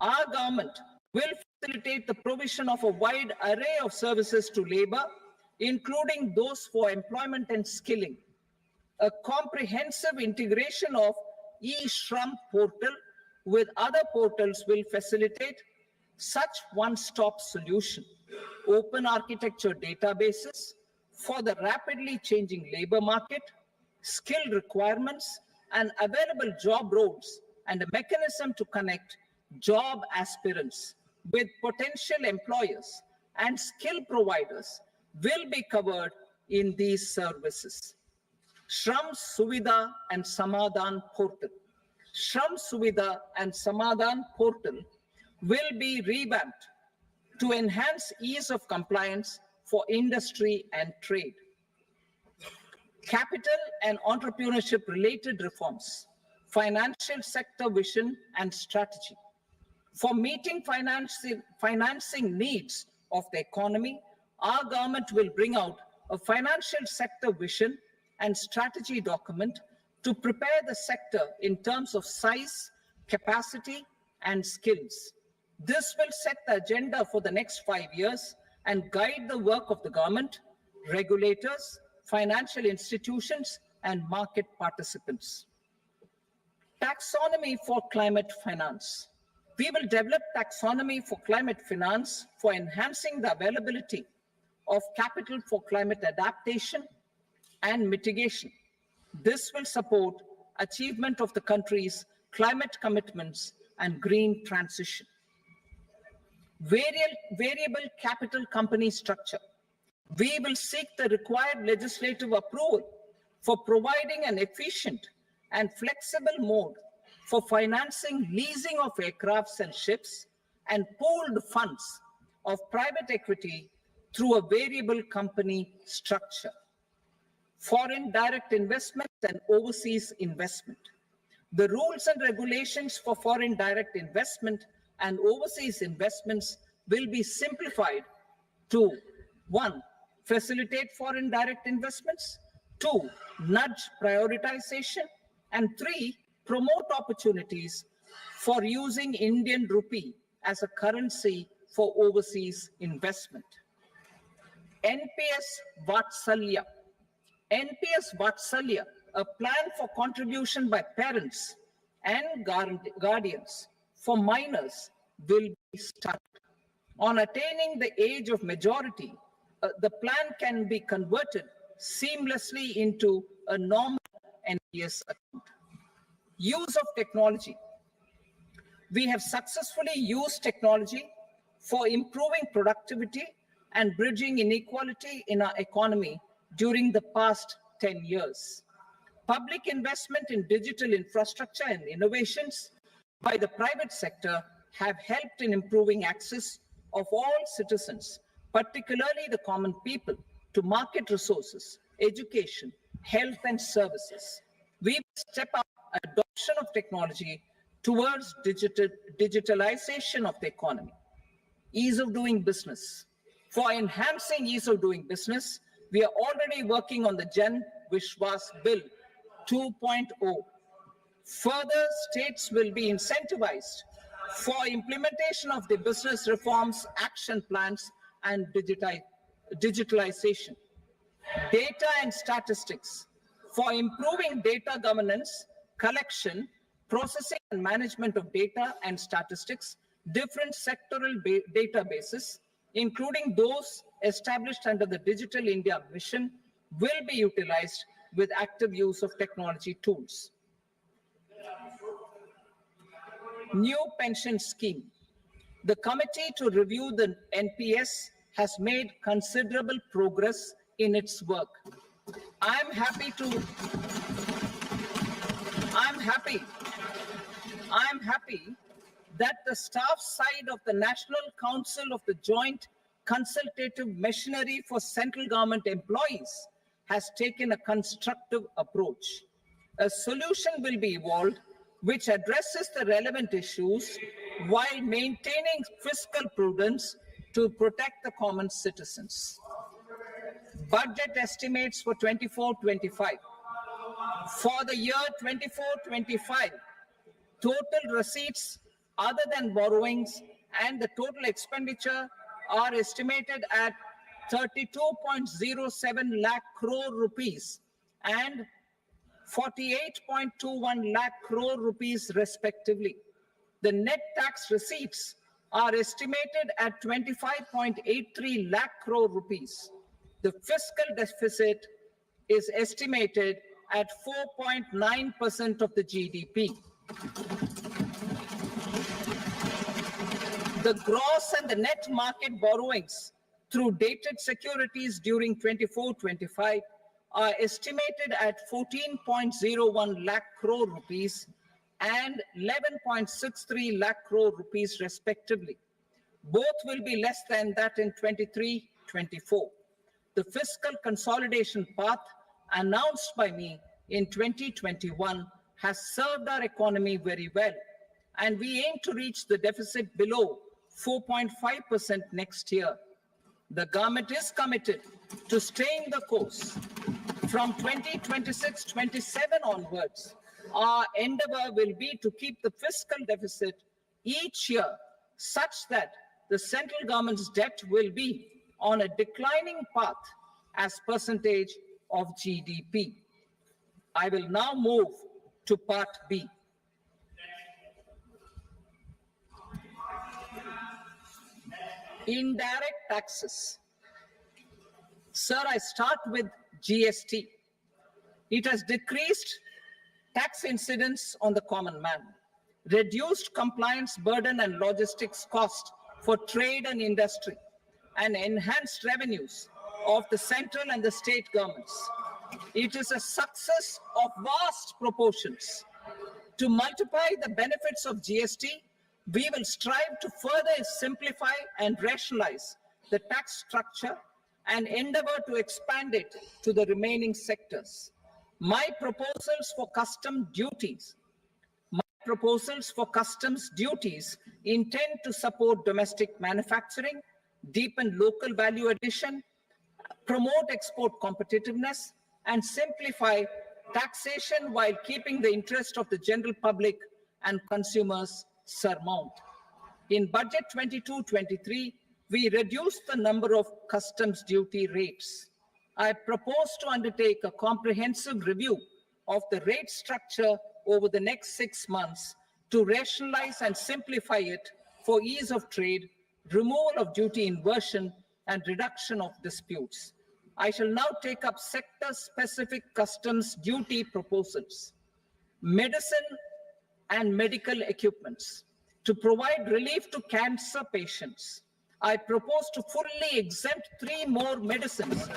Our government will facilitate the provision of a wide array of services to labor, including those for employment and skilling. A comprehensive integration of e-Shram portal with other portals will facilitate such one-stop solution. Open architecture databases for the rapidly changing labor market, skill requirements, and available job roles, and a mechanism to connect job aspirants with potential employers and skill providers will be covered in these services. Shram Suvidha and Samadhan portal. Shram Suvidha and Samadhan portal will be revamped to enhance ease of compliance for industry and trade. Capital and entrepreneurship related reforms, financial sector vision and strategy. For meeting financing needs of the economy, our government will bring out a financial sector vision and strategy document to prepare the sector in terms of size, capacity, and skills. This will set the agenda for the next 5 years and guide the work of the government, regulators, financial institutions, and market participants. Taxonomy for climate finance. We will develop taxonomy for climate finance for enhancing the availability of capital for climate adaptation and mitigation. This will support achievement of the country's climate commitments and green transition. Variable capital company structure. We will seek the required legislative approval for providing an efficient and flexible mode for financing leasing of aircrafts and ships and pooled funds of private equity through a variable company structure. Foreign direct investment and overseas investment. The rules and regulations for foreign direct investment and overseas investments will be simplified to 1, facilitate foreign direct investments, 2, nudge prioritization, and 3, promote opportunities for using Indian rupee as a currency for overseas investment. NPS Vatsalya. NPS Vatsalya, a plan for contribution by parents and guardians for minors, will be started. On attaining the age of majority, the plan can be converted seamlessly into a normal NPS account. Use of technology. We have successfully used technology for improving productivity and bridging inequality in our economy during the past 10 years. Public investment in digital infrastructure and innovations by the private sector have helped in improving access of all citizens, particularly the common people, to market resources, education, health and services. We step up adoption of technology towards digitalization of the economy. Ease of doing business. For enhancing ease of doing business, we are already working on the Jan Vishwas Bill 2.0. Further, states will be incentivized for implementation of the business reforms, action plans, and digitalization. Data and statistics. For improving data governance, collection, processing and management of data and statistics, different sectoral databases, including those established under the Digital India Mission, will be utilized with active use of technology tools. New pension scheme. The committee to review the NPS has made considerable progress in its work. I'm happy that the staff side of the National Council of the Joint Consultative Machinery for Central Government Employees has taken a constructive approach. A solution will be evolved which addresses the relevant issues while maintaining fiscal prudence to protect the common citizens. Budget estimates for 24-25. For the year 24-25, total receipts other than borrowings and the total expenditure are estimated at 32.07 lakh crore rupees and 48.21 lakh crore rupees respectively. The net tax receipts are estimated at 25.83 lakh crore rupees. The fiscal deficit is estimated at 4.9% of the GDP. The gross and the net market borrowings through dated securities during 24-25 are estimated at 14.01 lakh crore rupees and 11.63 lakh crore rupees respectively. Both will be less than that in 23-24. The fiscal consolidation path announced by me in 2021 has served our economy very well, and we aim to reach the deficit below 4.5% next year. The government is committed to staying the course. From 2026-27 onwards, our endeavor will be to keep the fiscal deficit each year such that the central government's debt will be on a declining path as percentage of GDP. I will now move to part B. Indirect taxes. Sir, I start with GST. It has decreased tax incidence on the common man, reduced compliance burden and logistics cost for trade and industry, and enhanced revenues of the central and the state governments. It is a success of vast proportions. To multiply the benefits of GST, we will strive to further simplify and rationalize the tax structure and endeavor to expand it to the remaining sectors. My proposals for customs duties intend to support domestic manufacturing, deepen local value addition, promote export competitiveness, and simplify taxation while keeping the interest of the general public and consumers surmount. In Budget 22-23, we reduced the number of customs duty rates. I propose to undertake a comprehensive review of the rate structure over the next 6 months to rationalize and simplify it for ease of trade, removal of duty inversion, and reduction of disputes. I shall now take up sector-specific customs duty proposals. Medicine and medical equipments. To provide relief to cancer patients, I propose to fully exempt 3 more medicines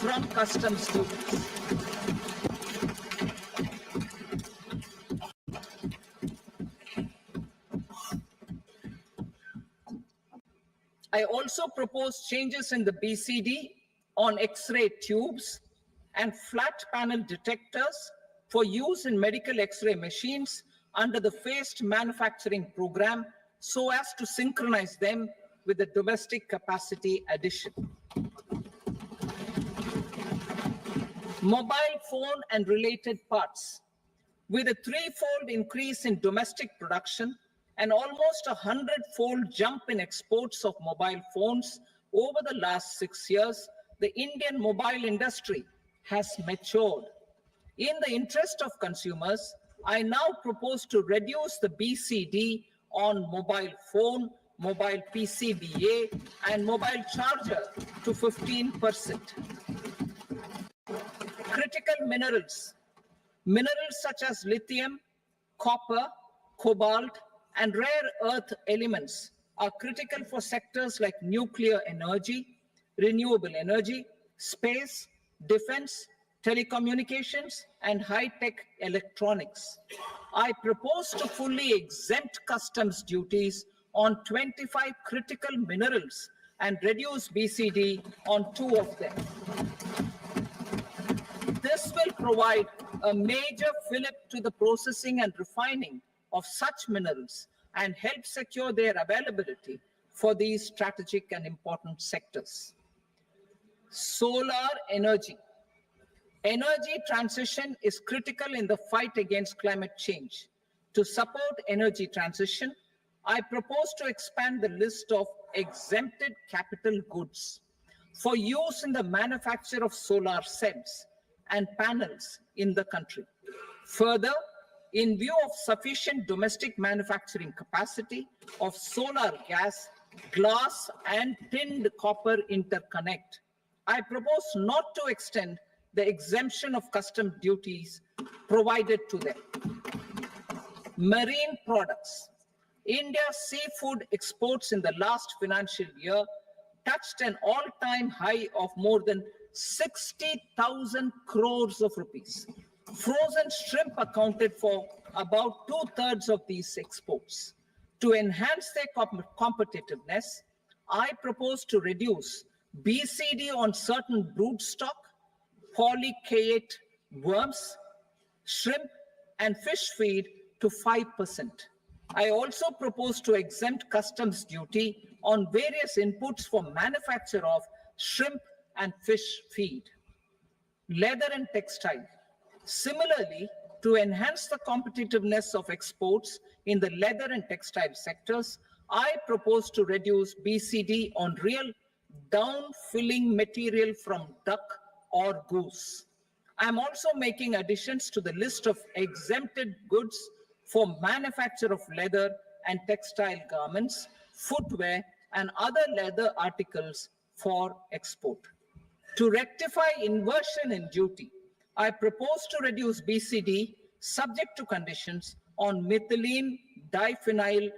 from customs duties. I also propose changes in the BCD on X-ray tubes and flat panel detectors for use in medical X-ray machines under the phased manufacturing program so as to synchronize them with the domestic capacity addition. Mobile phone and related parts. With a threefold increase in domestic production and almost a 100-fold jump in exports of mobile phones over the last 6 years, the Indian mobile industry has matured. In the interest of consumers, I now propose to reduce the BCD on mobile phone, mobile PCBA, and mobile charger to 15%. Critical minerals. Minerals such as lithium, copper, cobalt, and rare earth elements are critical for sectors like nuclear energy, renewable energy, space, defense, telecommunications, and high-tech electronics. I propose to fully exempt customs duties on 25 critical minerals and reduce BCD on 2 of them. This will provide a major fillip to the processing and refining of such minerals and help secure their availability for these strategic and important sectors. Solar energy. Energy transition is critical in the fight against climate change. To support energy transition, I propose to expand the list of exempted capital goods for use in the manufacture of solar cells and panels in the country. Further, in view of sufficient domestic manufacturing capacity of solar gas, glass, and tinned copper interconnect, I propose not to extend the exemption of custom duties provided to them. Marine products. India's seafood exports in the last financial year touched an all-time high of more than 60,000 crores of rupees. Frozen shrimp accounted for about 2/3 of these exports. To enhance their competitiveness, I propose to reduce BCD on certain broodstock, polychaete worms, shrimp, and fish feed to 5%. I also propose to exempt customs duty on various inputs for manufacture of shrimp and fish feed. Leather and textile. Similarly, to enhance the competitiveness of exports in the leather and textile sectors, I propose to reduce BCD on real down-filling material from duck or goose. I'm also making additions to the list of exempted goods for manufacture of leather and textile garments, footwear, and other leather articles for export. To rectify inversion in duty, I propose to reduce BCD subject to conditions on methylene diphenyl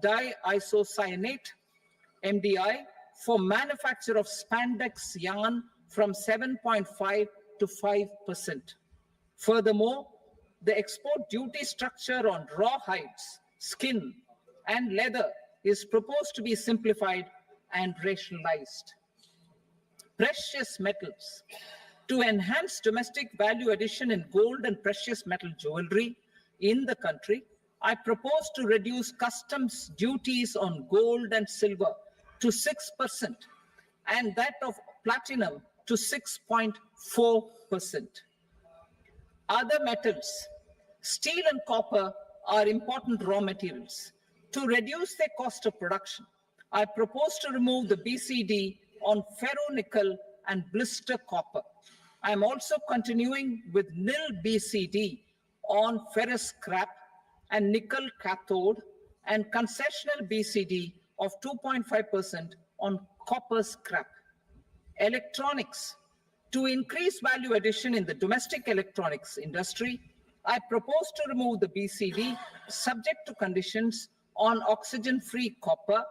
diisocyanate, MDI, for manufacture of spandex yarn from 7.5 to 5%. Furthermore, the export duty structure on raw hides, skin, and leather is proposed to be simplified and rationalized. Precious metals. To enhance domestic value addition in gold and precious metal jewelry in the country, I propose to reduce customs duties on gold and silver to 6% and that of platinum to 6.4%. Other metals. Steel and copper are important raw materials. To reduce their cost of production, I propose to remove the BCD on ferronickel and blister copper. I am also continuing with nil BCD on ferrous scrap and nickel cathode and concessional BCD of 2.5% on copper scrap. Electronics. To increase value addition in the domestic electronics industry, I propose to remove the BCD subject to conditions on oxygen-free copper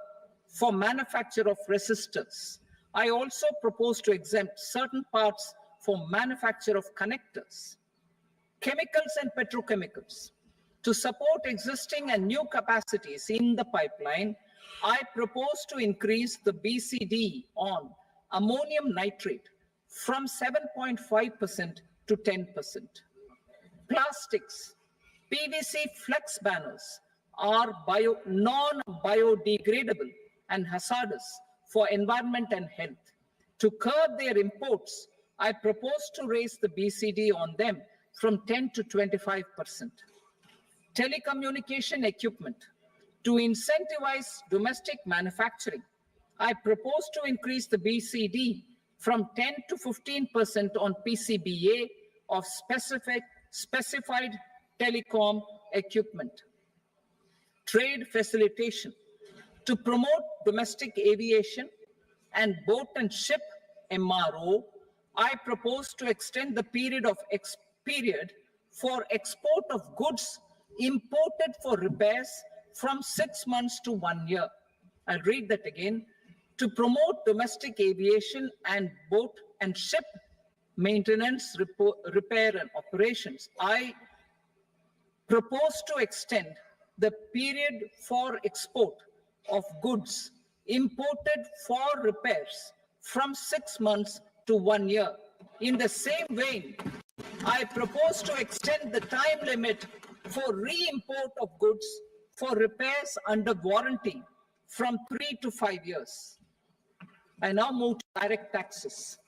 for manufacture of resistors. I also propose to exempt certain parts for manufacture of connectors. Chemicals and petrochemicals. To support existing and new capacities in the pipeline, I propose to increase the BCD on ammonium nitrate from 7.5% to 10%. Plastics, PVC flex banners are non-biodegradable and hazardous for environment and health. To curb their imports, I propose to raise the BCD on them from 10 to 25%. Telecommunication equipment. To incentivize domestic manufacturing, I propose to increase the BCD from 10 to 15% on PCBA of specified telecom equipment. Trade facilitation. To promote domestic aviation and boat and ship MRO, I propose to extend the period for export of goods imported for repairs from 6 months to 1 year. I'll read that again. To promote domestic aviation and boat and ship maintenance, repair and operations, I propose to extend the period for export of goods imported for repairs from 6 months to 1 year. In the same vein, I propose to extend the time limit for re-import of goods for repairs under warranty from 3 to 5 years. I now move to direct taxes.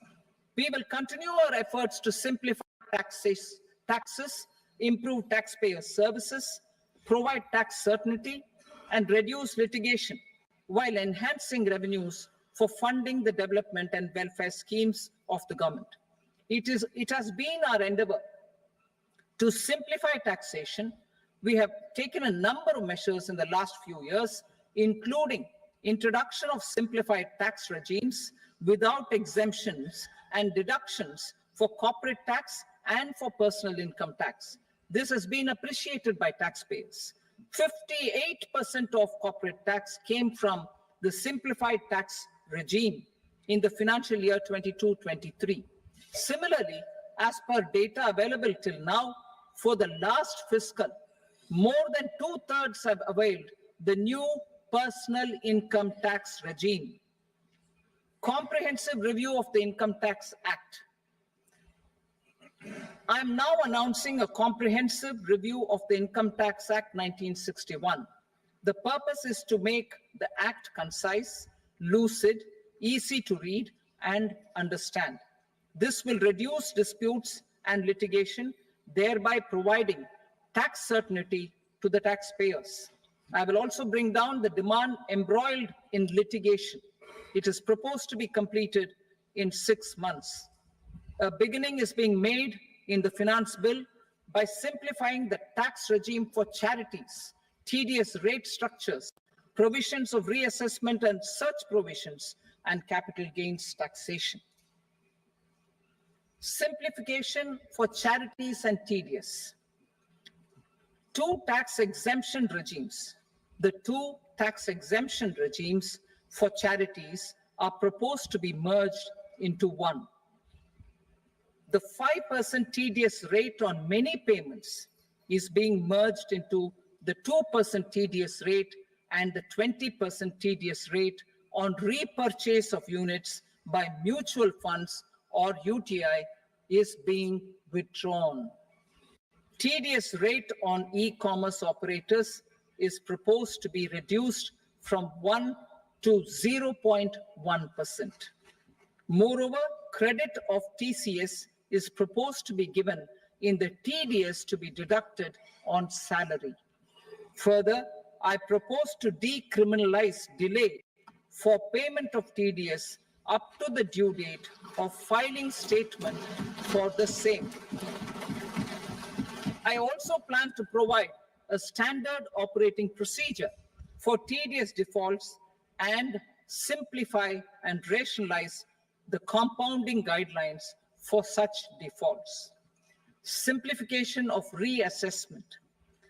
We will continue our efforts to simplify taxes, improve taxpayer services, provide tax certainty, and reduce litigation while enhancing revenues for funding the development and welfare schemes of the government. It has been our endeavor to simplify taxation. We have taken a number of measures in the last few years, including introduction of simplified tax regimes without exemptions and deductions for corporate tax and for personal income tax. This has been appreciated by taxpayers. 58% of corporate tax came from the simplified tax regime in the financial year 22-23. Similarly, as per data available till now, for the last fiscal, more than 2/3 have availed the new personal income tax regime. Comprehensive review of the Income Tax Act. I am now announcing a comprehensive review of the Income Tax Act 1961. The purpose is to make the act concise, lucid, easy to read and understand. This will reduce disputes and litigation, thereby providing tax certainty to the taxpayers. I will also bring down the demand embroiled in litigation. It is proposed to be completed in 6 months. A beginning is being made in the finance bill by simplifying the tax regime for charities, tedious rate structures, provisions of reassessment and such provisions, and capital gains taxation. Simplification for charities and tedious. Two tax exemption regimes. The two tax exemption regimes for charities are proposed to be merged into one. The 5% tedious rate on many payments is being merged into the 2% tedious rate, and the 20% tedious rate on repurchase of units by mutual funds or UTI is being withdrawn. Tedious rate on e-commerce operators is proposed to be reduced from 1 to 0.1%. Moreover, credit of TCS is proposed to be given in the TDS to be deducted on salary. Further, I propose to decriminalize delay for payment of TDS up to the due date of filing statement for the same. I also plan to provide a standard operating procedure for TDS defaults and simplify and rationalize the compounding guidelines for such defaults. Simplification of reassessment.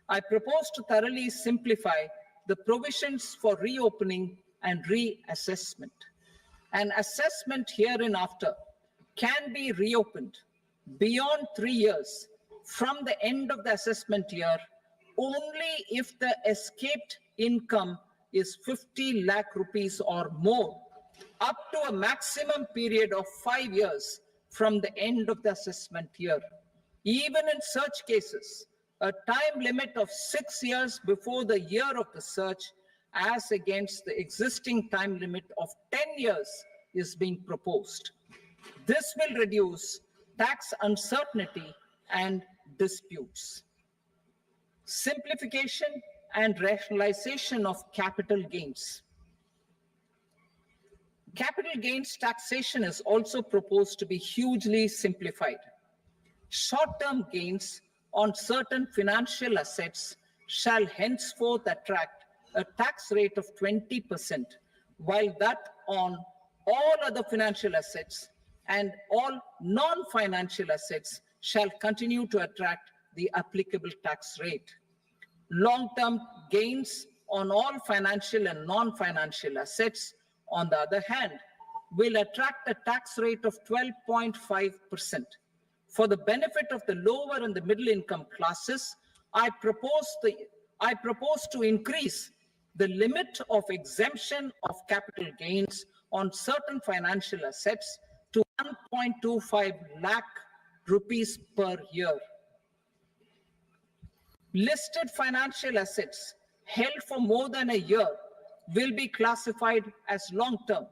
I propose to thoroughly simplify the provisions for reopening and reassessment. An assessment hereinafter can be reopened beyond 3 years from the end of the assessment year only if the escaped income is 50 lakh rupees or more, up to a maximum period of 5 years from the end of the assessment year. Even in such cases, a time limit of 6 years before the year of the search, as against the existing time limit of 10 years, is being proposed. This will reduce tax uncertainty and disputes. Simplification and rationalization of capital gains. Capital gains taxation is also proposed to be hugely simplified. Short-term gains on certain financial assets shall henceforth attract a tax rate of 20%, while that on all other financial assets and all non-financial assets shall continue to attract the applicable tax rate. Long-term gains on all financial and non-financial assets, on the other hand, will attract a tax rate of 12.5%. For the benefit of the lower and the middle income classes, I propose to increase the limit of exemption of capital gains on certain financial assets to 1.25 lakh rupees per year. Listed financial assets held for more than a year will be classified as long-term,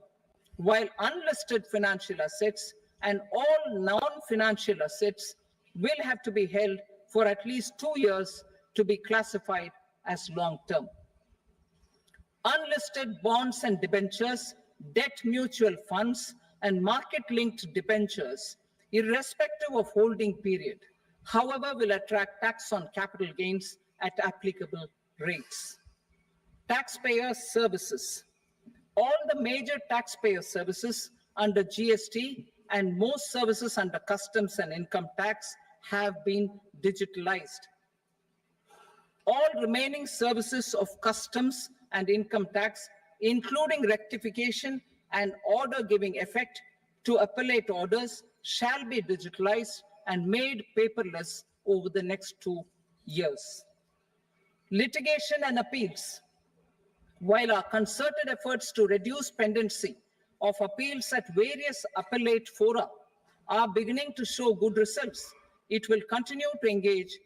while unlisted financial assets and all non-financial assets will have to be held for at least 2 years to be classified as long-term. Unlisted bonds and debentures, debt mutual funds, and market-linked debentures, irrespective of holding period, however, will attract tax on capital gains at applicable rates. Taxpayer services. All the major taxpayer services under GST and most services under customs and income tax have been digitalized. All remaining services of customs and income tax, including rectification and order giving effect to appellate orders, shall be digitalized and made paperless over the next 2 years. Litigation and appeals. While our concerted efforts to reduce pendency of appeals at various appellate fora are beginning to show good results, it will continue to engage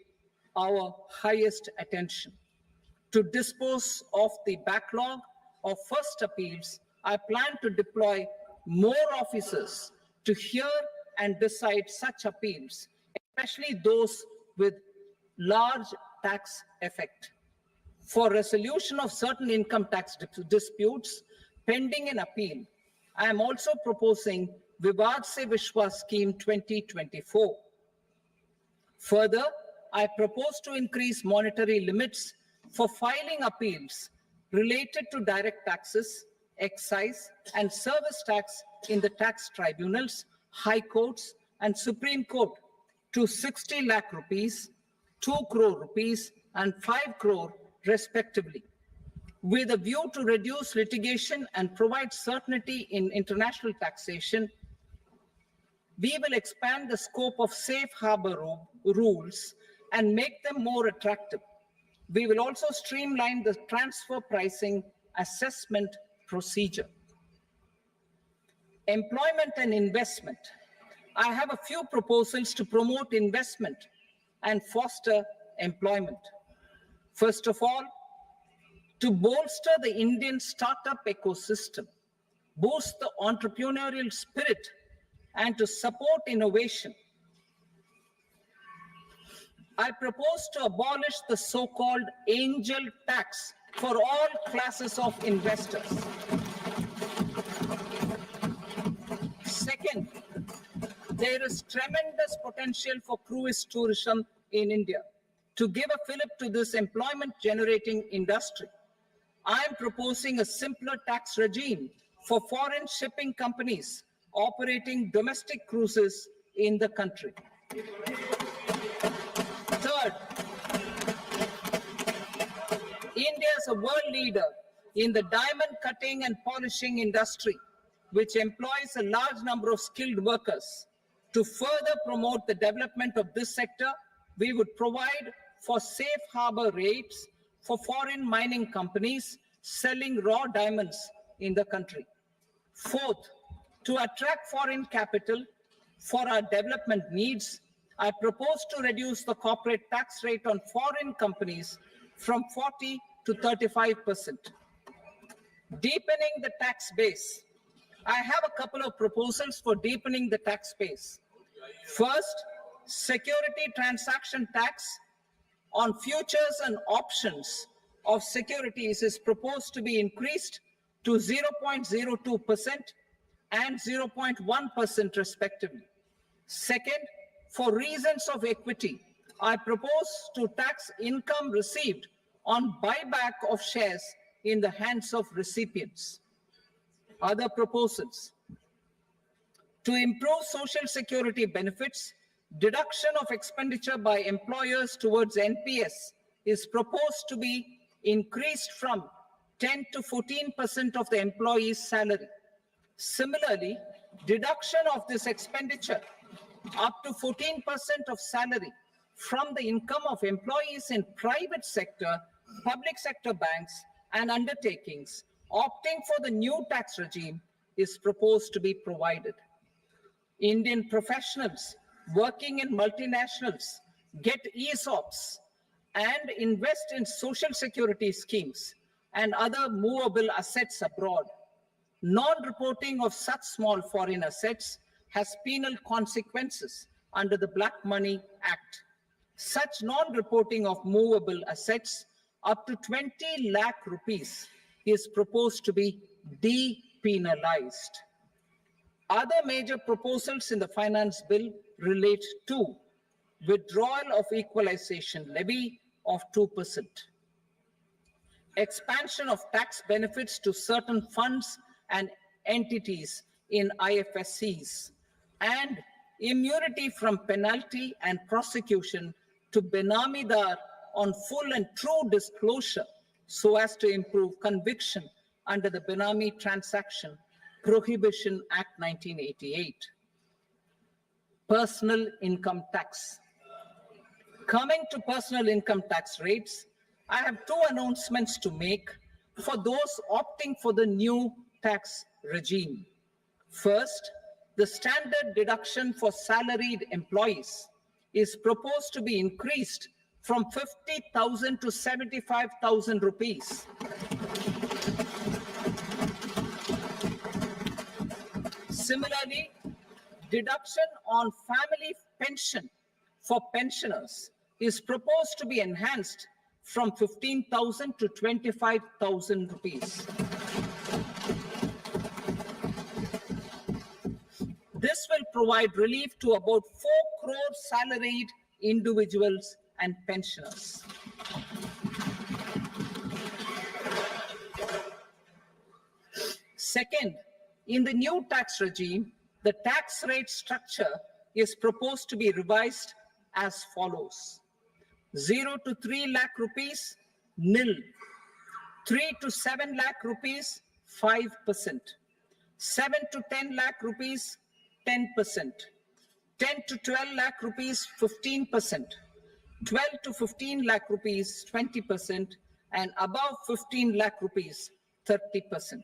our highest attention. To dispose of the backlog of first appeals, I plan to deploy more officers to hear and decide such appeals, especially those with large tax effect. For resolution of certain income tax disputes pending an appeal, I am also proposing Vivad Se Vishwas Scheme 2024. Further, I propose to increase monetary limits for filing appeals related to direct taxes, excise, and service tax in the tax tribunals, high courts, and Supreme Court to 60 lakh rupees, 2 crore rupees, and 5 crore respectively. With a view to reduce litigation and provide certainty in international taxation, we will expand the scope of safe harbor rules and make them more attractive. We will also streamline the transfer pricing assessment procedure. Employment and investment. I have a few proposals to promote investment and foster employment. First of all, to bolster the Indian startup ecosystem, boost the entrepreneurial spirit, and to support innovation, I propose to abolish the so-called angel tax for all classes of investors. Second, there is tremendous potential for cruise tourism in India. To give a fillip to this employment-generating industry, I am proposing a simpler tax regime for foreign shipping companies operating domestic cruises in the country. Third, India is a world leader in the diamond cutting and polishing industry, which employs a large number of skilled workers. To further promote the development of this sector, we would provide for safe harbor rates for foreign mining companies selling raw diamonds in the country. Fourth, to attract foreign capital for our development needs, I propose to reduce the corporate tax rate on foreign companies from 40 to 35%. Deepening the tax base. I have a couple of proposals for deepening the tax base. First, security transaction tax on futures and options of securities is proposed to be increased to 0.02% and 0.1% respectively. Second, for reasons of equity, I propose to tax income received on buyback of shares in the hands of recipients. Other proposals. To improve social security benefits, deduction of expenditure by employers towards NPS is proposed to be increased from 10 to 14% of the employee's salary. Similarly, deduction of this expenditure up to 14% of salary from the income of employees in private sector, public sector banks, and undertakings opting for the new tax regime is proposed to be provided. Indian professionals working in multinationals get ESOPs and invest in social security schemes and other movable assets abroad. Non-reporting of such small foreign assets has penal consequences under the Black Money Act. Such non-reporting of movable assets up to 20 lakh rupees is proposed to be depenalized. Other major proposals in the finance bill relate to withdrawal of equalization levy of 2%, expansion of tax benefits to certain funds and entities in IFSCs, and immunity from penalty and prosecution to Benamidar on full and true disclosure so as to improve conviction under the Benami Transaction Prohibition Act 1988. Personal income tax. Coming to personal income tax rates, I have two announcements to make for those opting for the new tax regime. First, the standard deduction for salaried employees is proposed to be increased from 50,000 to 75,000 rupees. Similarly, deduction on family pension for pensioners is proposed to be enhanced from 15,000 to 25,000 rupees. This will provide relief to about 4 crore salaried individuals and pensioners. Second, in the new tax regime, the tax rate structure is proposed to be revised as follows. 0 to 3 lakh rupees, nil. 3 to 7 lakh rupees, 5%. 7 to 10 lakh rupees, 10%. 10 to 12 lakh rupees, 15%. 12 to 15 lakh rupees, 20%. And above 15 lakh rupees, 30%.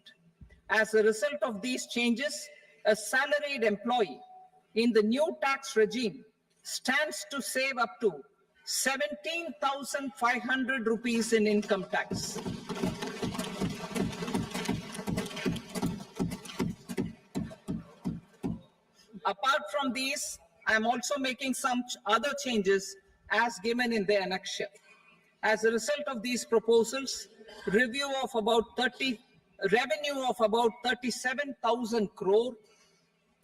As a result of these changes, a salaried employee in the new tax regime stands to save up to 17,500 rupees in income tax. Apart from these, I am also making some other changes as given in the annexure. As a result of these proposals, revenue of about 37,000 crore,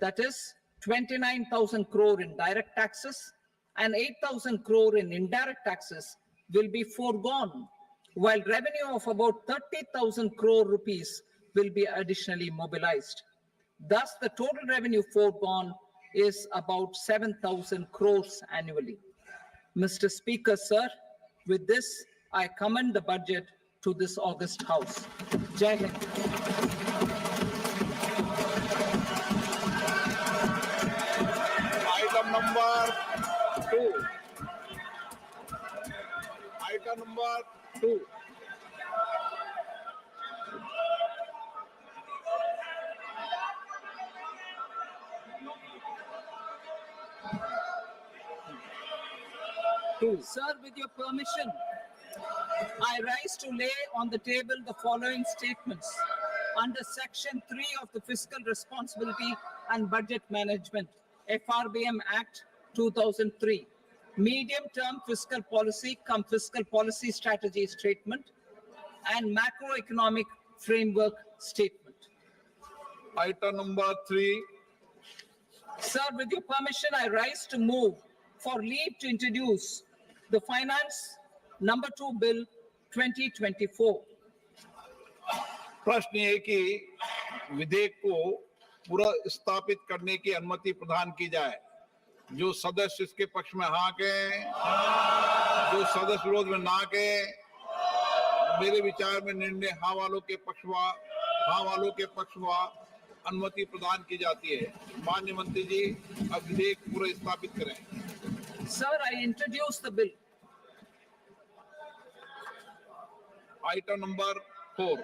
that is 29,000 crore in direct taxes and 8,000 crore in indirect taxes will be foregone, while revenue of about 30,000 crore rupees will be additionally mobilized. Thus, the total revenue foregone is about 7,000 crores annually. Mr. Speaker, sir, with this, I commend the budget to this august House. Jai Hind. Item number 2. Item number 2. 2. Sir, with your permission, I rise to lay on the table the following statements under Section 3 of the Fiscal Responsibility and Budget Management, FRBM Act 2003, medium-term fiscal policy cum fiscal policy strategy statement and macroeconomic framework statement. Item number 3. Sir, with your permission, I rise to move for leave to introduce the Finance Number 2 Bill 2024. प्रश्न ये कि विधेयक को पूरा स्थापित करने की अनुमति प्रदान की जाए। जो सदस्य इसके पक्ष में हाँ कहें, जो सदस्य विरोध में ना कहें। मेरे विचार में निर्णय हाँ वालों के पक्षवा अनुमति प्रदान की जाती है। माननीय मंत्री जी, अब विधेयक पूरा स्थापित करें। Sir, I introduce the bill. Item number 4.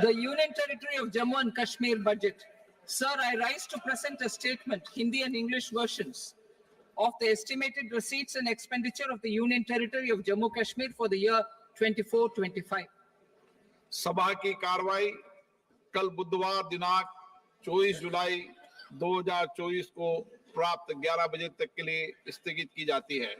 The Union Territory of Jammu and Kashmir budget. Sir, I rise to present a statement, Hindi and English versions, of the estimated receipts and expenditure of the Union Territory of Jammu Kashmir for the year 24-25. सभा की कार्रवाई कल बुधवार दिनांक 24 जुलाई 2024 को प्राप्त 11 बजे तक के लिए स्थगित की जाती है।